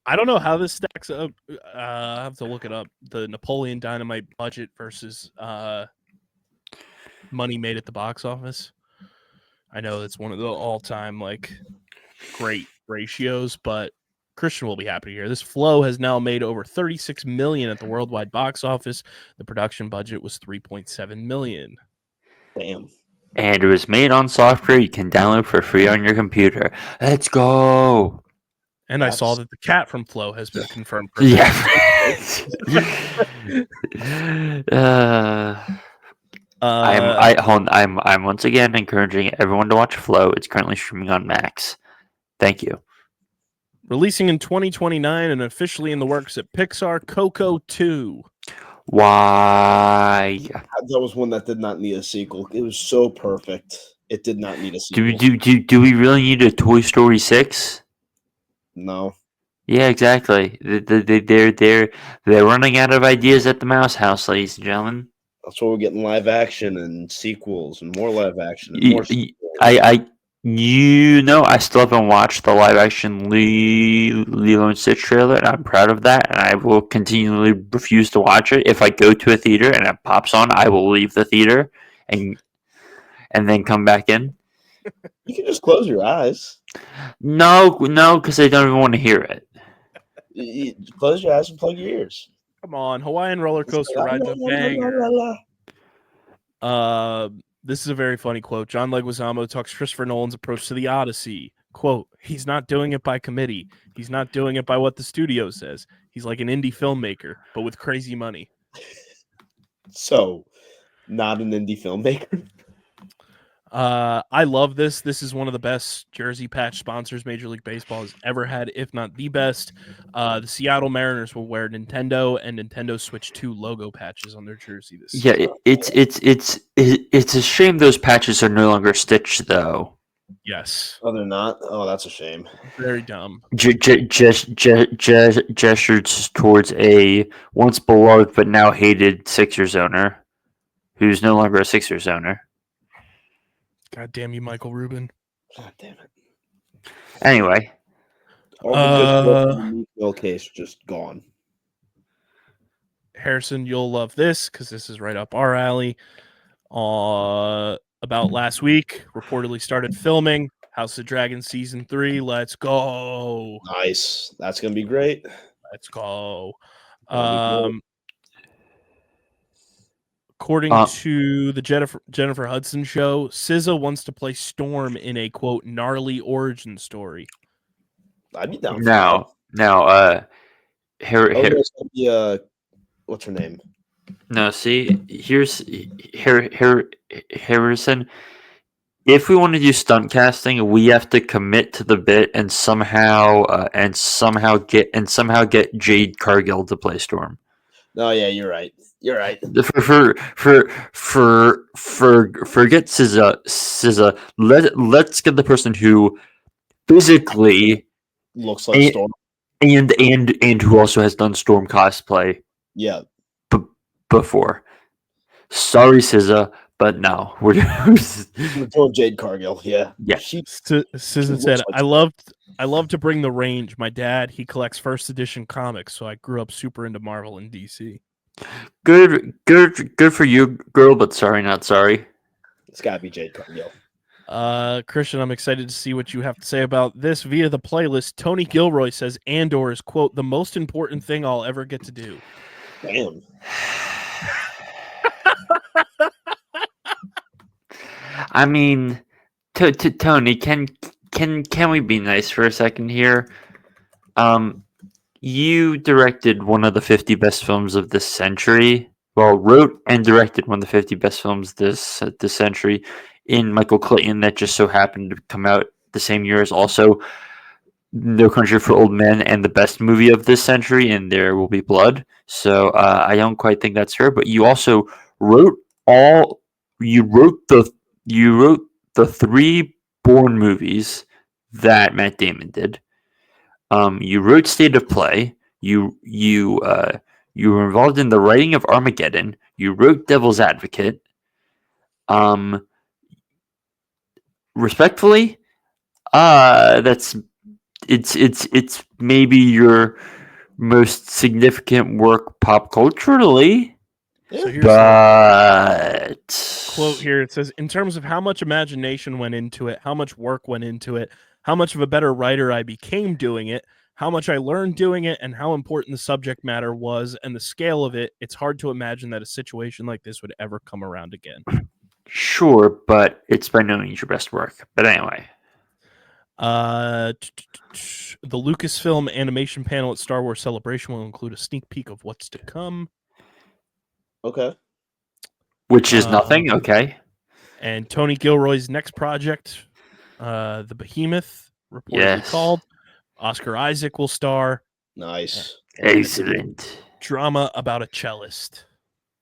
I don't know how this stacks up. I have to look it up. The Napoleon Dynamite budget versus money made at the box office. I know it's one of the all-time like great ratios, but Christian will be happy to hear this. Flow has now made over 36 million at the worldwide box office. The production budget was 3.7 million. Damn. And it was made on software you can download for free on your computer. Let's go. And I saw that the cat from Flow has been confirmed. For Yeah. I'm once again encouraging everyone to watch Flow. It's currently streaming on Max. Thank you. Releasing in 2029 and officially in the works at Pixar, Coco 2. Why? That was one that did not need a sequel. It was so perfect. It did not need a sequel. Do we really need a Toy Story 6? No. Yeah, exactly. They're running out of ideas at the Mouse House, ladies and gentlemen. That's why we're getting live action and sequels and more live action and more sequels. I still haven't watched the live action Lilo and Stitch trailer, and I'm proud of that. And I will continually refuse to watch it. If I go to a theater and it pops on, I will leave the theater and then come back in. You can just close your eyes. No, because I don't even want to hear it. You close your eyes and plug your ears. Come on, Hawaiian Roller Coaster Ride's a banger. This is a very funny quote. John Leguizamo talks Christopher Nolan's approach to the Odyssey. Quote, he's not doing it by committee. He's not doing it by what the studio says. He's like an indie filmmaker, but with crazy money. So, not an indie filmmaker? I love this. This is one of the best jersey patch sponsors Major League Baseball has ever had, if not the best. The Seattle Mariners will wear Nintendo and Nintendo Switch 2 logo patches on their jersey this season. It's a shame those patches are no longer stitched, though. Yes. Oh, they're not? Oh, that's a shame. Very dumb. Gestures towards a once beloved but now hated Sixers owner, who's no longer a Sixers owner. God damn you, Michael Rubin. God damn it. Anyway. All the good case just gone. Harrison, you'll love this because this is right up our alley. About last week, reportedly started filming House of Dragons Season 3. Let's go. Nice. That's going to be great. Let's go. According to the Jennifer Hudson show, SZA wants to play Storm in a, quote, gnarly origin story. I'd be down for that. What's her name? No, see, here's Harrison. If we want to do stunt casting, we have to commit to the bit and somehow get Jade Cargill to play Storm. Oh yeah, you're right. You're right. Forget SZA. Let's get the person who physically looks like Storm and who also has done Storm cosplay. Yeah. Before. Sorry, SZA, but no, we're doing Jade Cargill. Yeah. SZA said, like I love to bring the range. My dad, he collects first edition comics, so I grew up super into Marvel and DC. Good for you, girl, but sorry, not sorry. It's gotta be Jade Cargill. Christian, I'm excited to see what you have to say about this via the playlist. Tony Gilroy says Andor is, quote, the most important thing I'll ever get to do. Damn. I mean, Tony, can we be nice for a second here? You directed one of the 50 best films of this century. Well, wrote and directed one of the 50 best films this century in Michael Clayton that just so happened to come out the same year as also No Country for Old Men and the best movie of this century, and There Will Be Blood. So I don't quite think that's fair. But you also wrote the 3 Bourne movies that Matt Damon did. You wrote State of Play. You were involved in the writing of Armageddon. You wrote Devil's Advocate. Respectfully, it's maybe your most significant work pop culturally. So here's But quote here. It says, in terms of how much imagination went into it, how much work went into it, how much of a better writer I became doing it, how much I learned doing it, and how important the subject matter was and the scale of it, it's hard to imagine that a situation like this would ever come around again. Sure, but it's by no means your best work. But anyway. The Lucasfilm animation panel at Star Wars Celebration will include a sneak peek of what's to come. Okay. Which is nothing, okay. And Tony Gilroy's next project, The Behemoth, reportedly called. Oscar Isaac will star. Nice. Excellent. Drama about a cellist.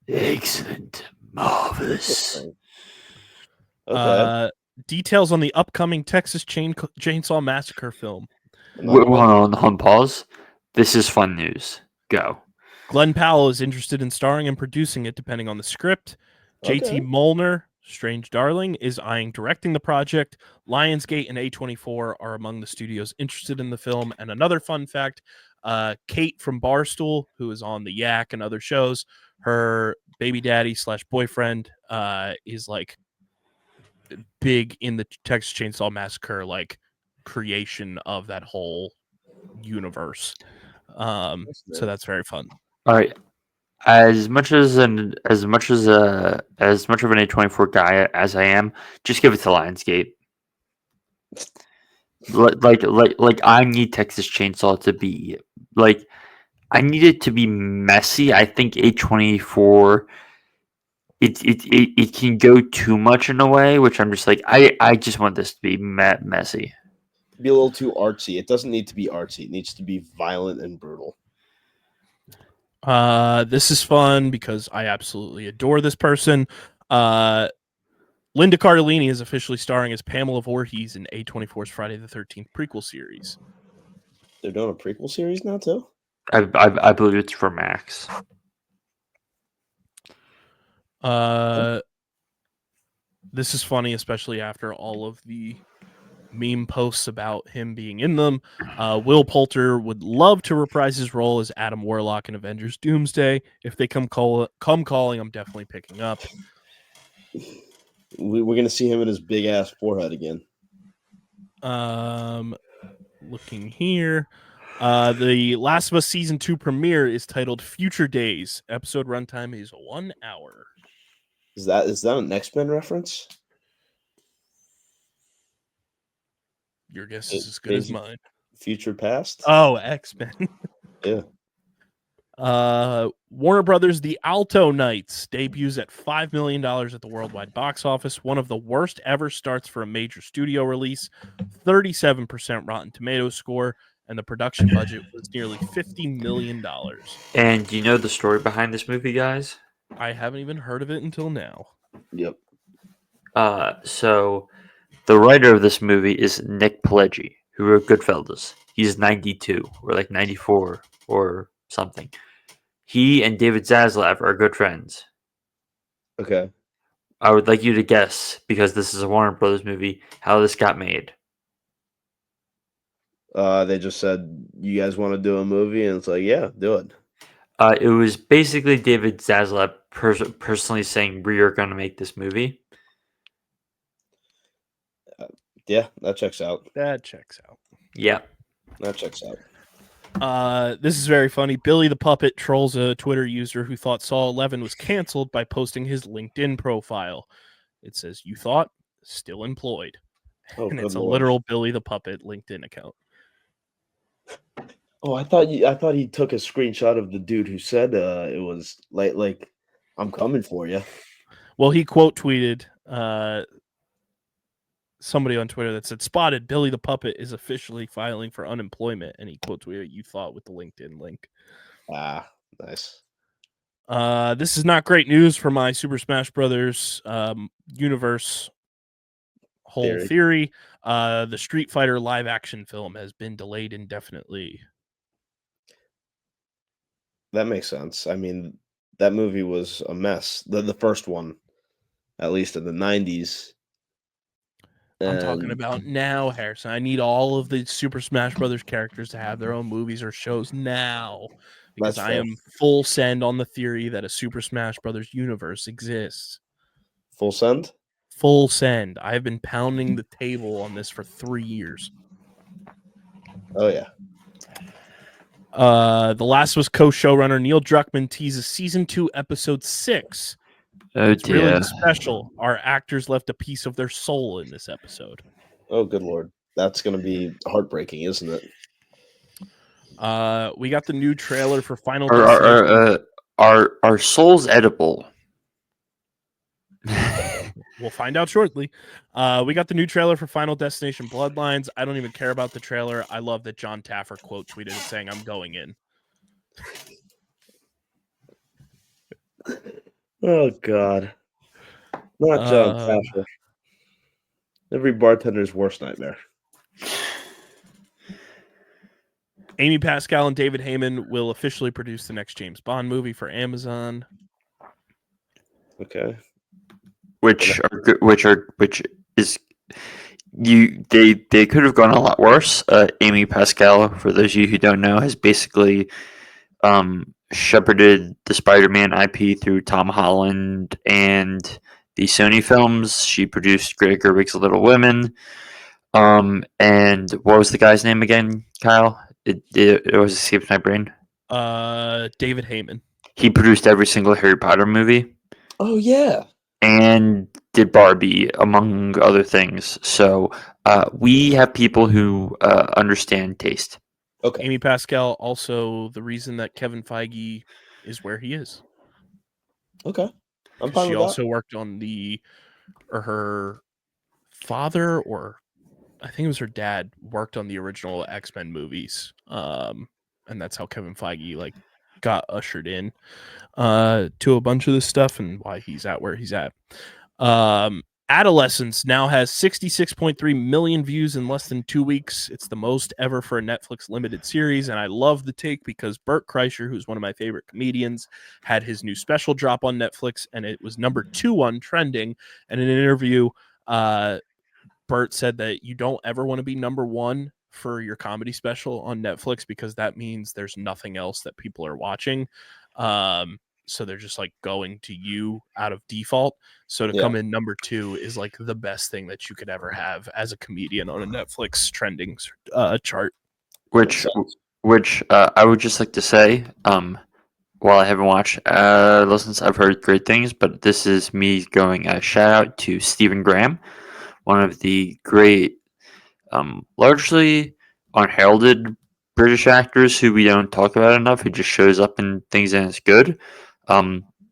Excellent. Marvelous. Okay. Details on the upcoming Texas Chainsaw Massacre film. Hold on, pause. This is fun news. Go. Glenn Powell is interested in starring and producing it, depending on the script. JT Molnar, Strange Darling, is eyeing directing the project. Lionsgate and A24 are among the studios interested in the film. And another fun fact, Kate from Barstool, who is on The Yak and other shows, her baby daddy / boyfriend is like big in the Texas Chainsaw Massacre like creation of that whole universe. So that's very fun. All right. As much of an A24 guy as I am, just give it to Lionsgate. Like I need Texas Chainsaw to be like, I need it to be messy. I think A24 it can go too much in a way, which I'm just like, I just want this to be messy. Be a little too artsy. It doesn't need to be artsy. It needs to be violent and brutal. This is fun because I absolutely adore this person. Linda Cardellini is officially starring as Pamela Voorhees in A24's Friday the 13th prequel series. They're doing a prequel series now too? I believe it's for Max. This is funny, especially after all of the meme posts about him being in them. Will Poulter would love to reprise his role as Adam Warlock in Avengers Doomsday. If they come calling, I'm definitely picking up. We're going to see him in his big ass forehead again. Looking here. The Last of Us Season 2 premiere is titled Future Days. Episode runtime is 1 hour. Is that an X-Men reference? Your guess is as good as mine. Future Past? Oh, X-Men. Yeah. Warner Brothers' The Alto Knights debuts at $5 million at the worldwide box office. One of the worst ever starts for a major studio release. 37% Rotten Tomatoes score, and the production budget was nearly $50 million. And do you know the story behind this movie, guys? I haven't even heard of it until now. Yep. So the writer of this movie is Nick Pileggi, who wrote Goodfellas. He's 92 or like 94 or something. He and David Zaslav are good friends. Okay. I would like you to guess, because this is a Warner Brothers movie, how this got made. They just said, you guys want to do a movie? And it's like, yeah, do it. It was basically David Zaslav personally saying, we are going to make this movie. Yeah, that checks out. That checks out. Yeah. That checks out. This is very funny. Billy the Puppet trolls a Twitter user who thought Saw 11 was canceled by posting his LinkedIn profile. It says, you thought? Still employed. Oh, and good it's a lord. literal Billy the Puppet LinkedIn account. Oh, I thought he took a screenshot of the dude who said it was like I'm coming for you. Well, he quote tweeted somebody on Twitter that said, "Spotted, Billy the Puppet is officially filing for unemployment," and he quote tweeted "You thought" with the LinkedIn link. Ah, nice. This is not great news for my Super Smash Brothers universe whole theory. The Street Fighter live action film has been delayed indefinitely. That makes sense. I mean, that movie was a mess. The first one, at least in the 90s. I'm talking about now, Harrison. I need all of the Super Smash Brothers characters to have their own movies or shows now, because That's I fair. am full send on the theory that a Super Smash Brothers universe exists. Full send? Full send. I have been pounding the table on this for 3 years. Oh yeah. The Last of Us co-showrunner Neil Druckmann teases season 2, episode 6. Oh It's dear. really special. Our actors left a piece of their soul in this episode. Oh good lord. That's gonna be heartbreaking, isn't it? We got the new trailer for Final Destination. Are souls edible? We'll find out shortly. We got the new trailer for Final Destination Bloodlines. I don't even care about the trailer. I love that John Taffer quote tweeted it saying, "I'm going in." Oh god. Not John Taffer. Every bartender's worst nightmare. Amy Pascal and David Heyman will officially produce the next James Bond movie for Amazon. Okay. Which is they could have gone a lot worse. Amy Pascal, for those of you who don't know, has basically shepherded the Spider-Man IP through Tom Holland and the Sony films. She produced Greta Gerwig's Little Women. And what was the guy's name again, Kyle? It was escaped my brain. David Heyman. He produced every single Harry Potter movie. Oh yeah. And did Barbie, among other things. So we have people who understand taste. Okay. Amy Pascal, also the reason that Kevin Feige is where he is. Okay. I'm fine She with also worked on her father, or I think it was her dad, worked on the original X-Men movies. And that's how Kevin Feige got ushered in to a bunch of this stuff and why he's at where he's at. Adolescence now has 66.3 million views in less than 2 weeks. It's the most ever for a Netflix limited series, and I love the take because Bert Kreischer, who's one of my favorite comedians, had his new special drop on Netflix, and it was number 2 on trending. And in an interview, Bert said that you don't ever want to be number 1 for your comedy special on Netflix because that means there's nothing else that people are watching. So they're just going to you out of default. So to come in number 2 is the best thing that you could ever have as a comedian on a Netflix trending chart. Which I would just like to say, while I haven't watched Adolescence, I've heard great things, but this is me going a shout out to Stephen Graham, one of the great, largely unheralded British actors who we don't talk about enough, who just shows up in things and it's good.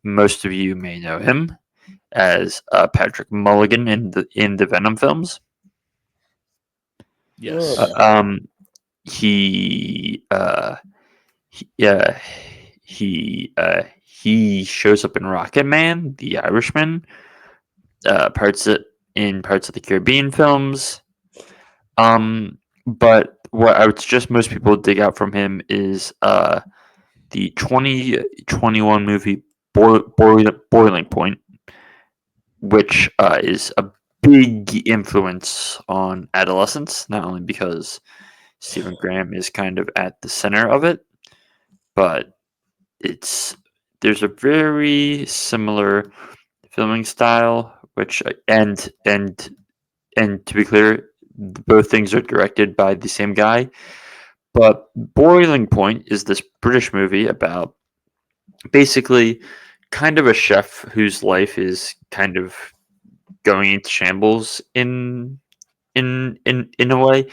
Most of you may know him as Patrick Mulligan in the Venom films. Yes. He shows up in Rocket Man, The Irishman, parts of the Caribbean films. But what I would suggest most people dig out from him is the 2021 movie Boiling Point, which is a big influence on adolescence, not only because Stephen Graham is kind of at the center of it, but there's a very similar filming style, which and to be clear, both things are directed by the same guy. But Boiling Point is this British movie about basically kind of a chef whose life is kind of going into shambles in in a way,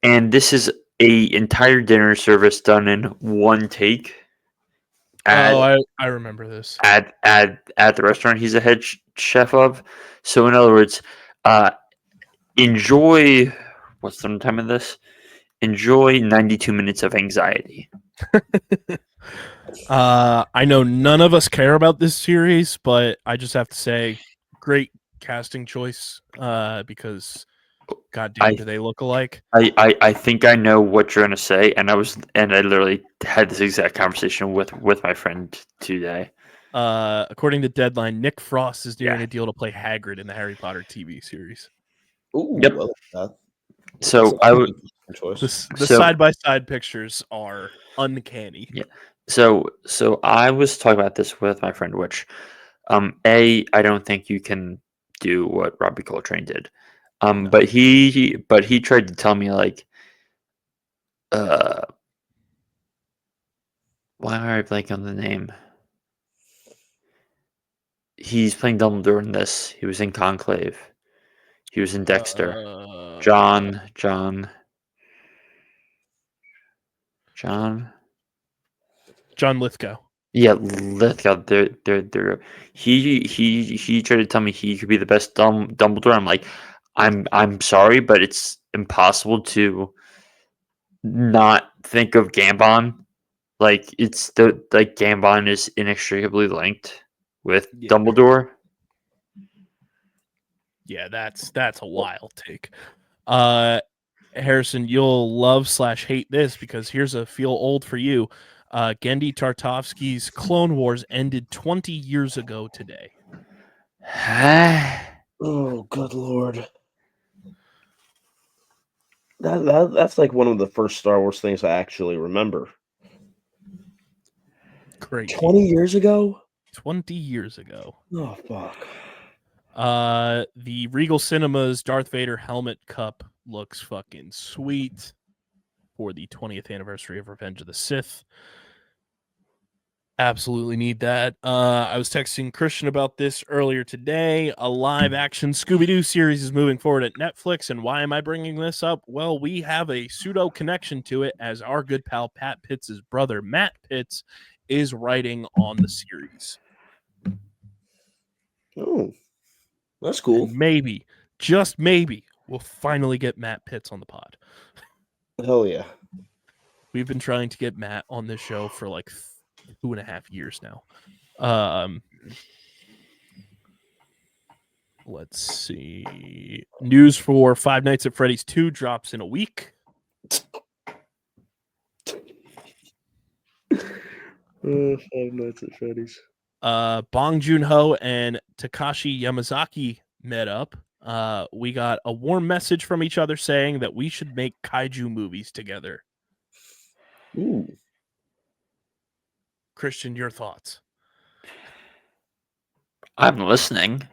and this is a entire dinner service done in one take. I remember this. At the restaurant he's a head chef of. So in other words, enjoy what's the time of this? Enjoy 92 minutes of anxiety. I know none of us care about this series, but I just have to say, great casting choice. Because goddamn, do they look alike? I think I know what you're gonna say, and I literally had this exact conversation with my friend today. According to Deadline, Nick Frost is doing a deal to play Hagrid in the Harry Potter TV series. Ooh, Yep. Well, So I would. The side-by-side pictures are uncanny. Yeah. So I was talking about this with my friend, which, I don't think you can do what Robbie Coltrane did. No. But he tried to tell me like, why am I blanking on the name? He's playing Dumbledore in this. He was in Conclave. He was in Dexter. John. Lithgow. Yeah, Lithgow. They're he tried to tell me he could be the best Dumbledore. I'm like, I'm sorry, but it's impossible to not think of Gambon. Like Gambon is inextricably linked with Dumbledore. Yeah, that's a wild take. Harrison, you'll love/hate this because here's a feel old for you. Genndy Tartakovsky's Clone Wars ended 20 years ago today. Oh, good lord. That's like one of the first Star Wars things I actually remember. Great. 20 years ago? 20 years ago. Oh, fuck. The Regal Cinemas Darth Vader helmet cup looks fucking sweet for the 20th anniversary of Revenge of the Sith. Absolutely need that. I was texting Christian about this earlier today. A live-action Scooby-Doo series is moving forward at Netflix, and why am I bringing this up? Well, we have a pseudo connection to it as our good pal Pat Pitts' brother, Matt Pitts, is writing on the series. Oh, that's cool. And maybe, just maybe, we'll finally get Matt Pitts on the pod. Hell yeah. We've been trying to get Matt on this show for like 2.5 years now. Let's see. News for Five Nights at Freddy's 2 drops in a week. Five Nights at Freddy's. Bong Joon-ho and Takashi Yamazaki met up. We got a warm message from each other saying that we should make kaiju movies together. Ooh. Christian, your thoughts? I'm listening.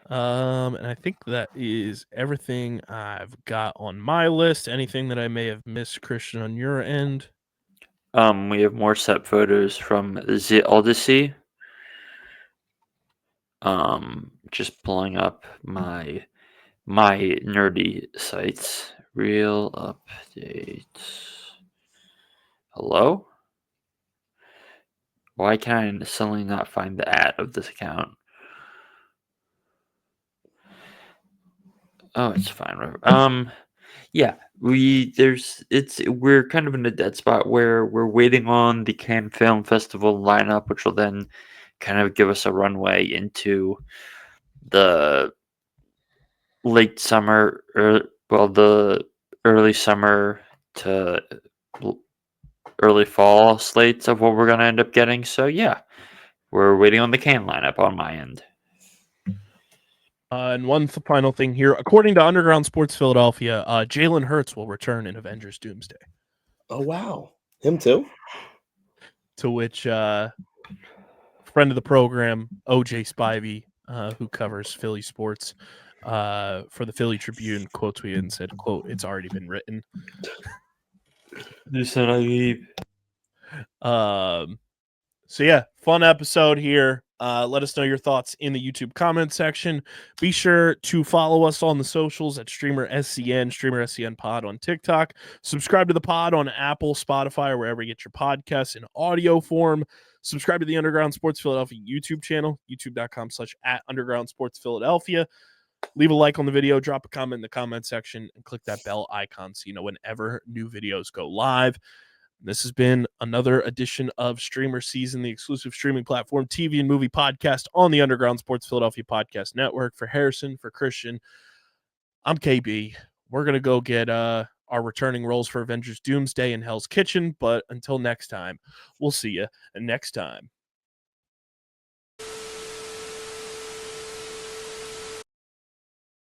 And I think that is everything I've got on my list. Anything that I may have missed, Christian, on your end? We have more set photos from the Odyssey. Just pulling up my nerdy sites. Real updates. Hello? Why can I suddenly not find the ad of this account? Oh, it's fine. Yeah, we're kind of in a dead spot where we're waiting on the Cannes Film Festival lineup, which will then kind of give us a runway into the late summer, the early summer to early fall slates of what we're going to end up getting. So yeah, we're waiting on the Cannes lineup on my end. And one final thing here. According to Underground Sports Philadelphia, Jalen Hurts will return in Avengers Doomsday. Oh, wow. Him too? To which friend of the program, OJ Spivey, who covers Philly sports for the Philly Tribune, quote tweeted and said, quote, "It's already been written." You said I leave. So yeah, fun episode here. Let us know your thoughts in the YouTube comment section. Be sure to follow us on the socials at StreamerSZN, StreamerSZN Pod on TikTok. Subscribe to the pod on Apple, Spotify, or wherever you get your podcasts in audio form. Subscribe to the Underground Sports Philadelphia YouTube channel, youtube.com/@Underground Sports Philadelphia. Leave a like on the video, drop a comment in the comment section, and click that bell icon so you know whenever new videos go live. This has been another edition of StreamerSZN, the exclusive streaming platform, TV and movie podcast on the Underground Sports Philadelphia Podcast Network. For Harrison, for Christian, I'm KB. We're going to go get our returning roles for Avengers Doomsday and Hell's Kitchen. But until next time, we'll see you next time.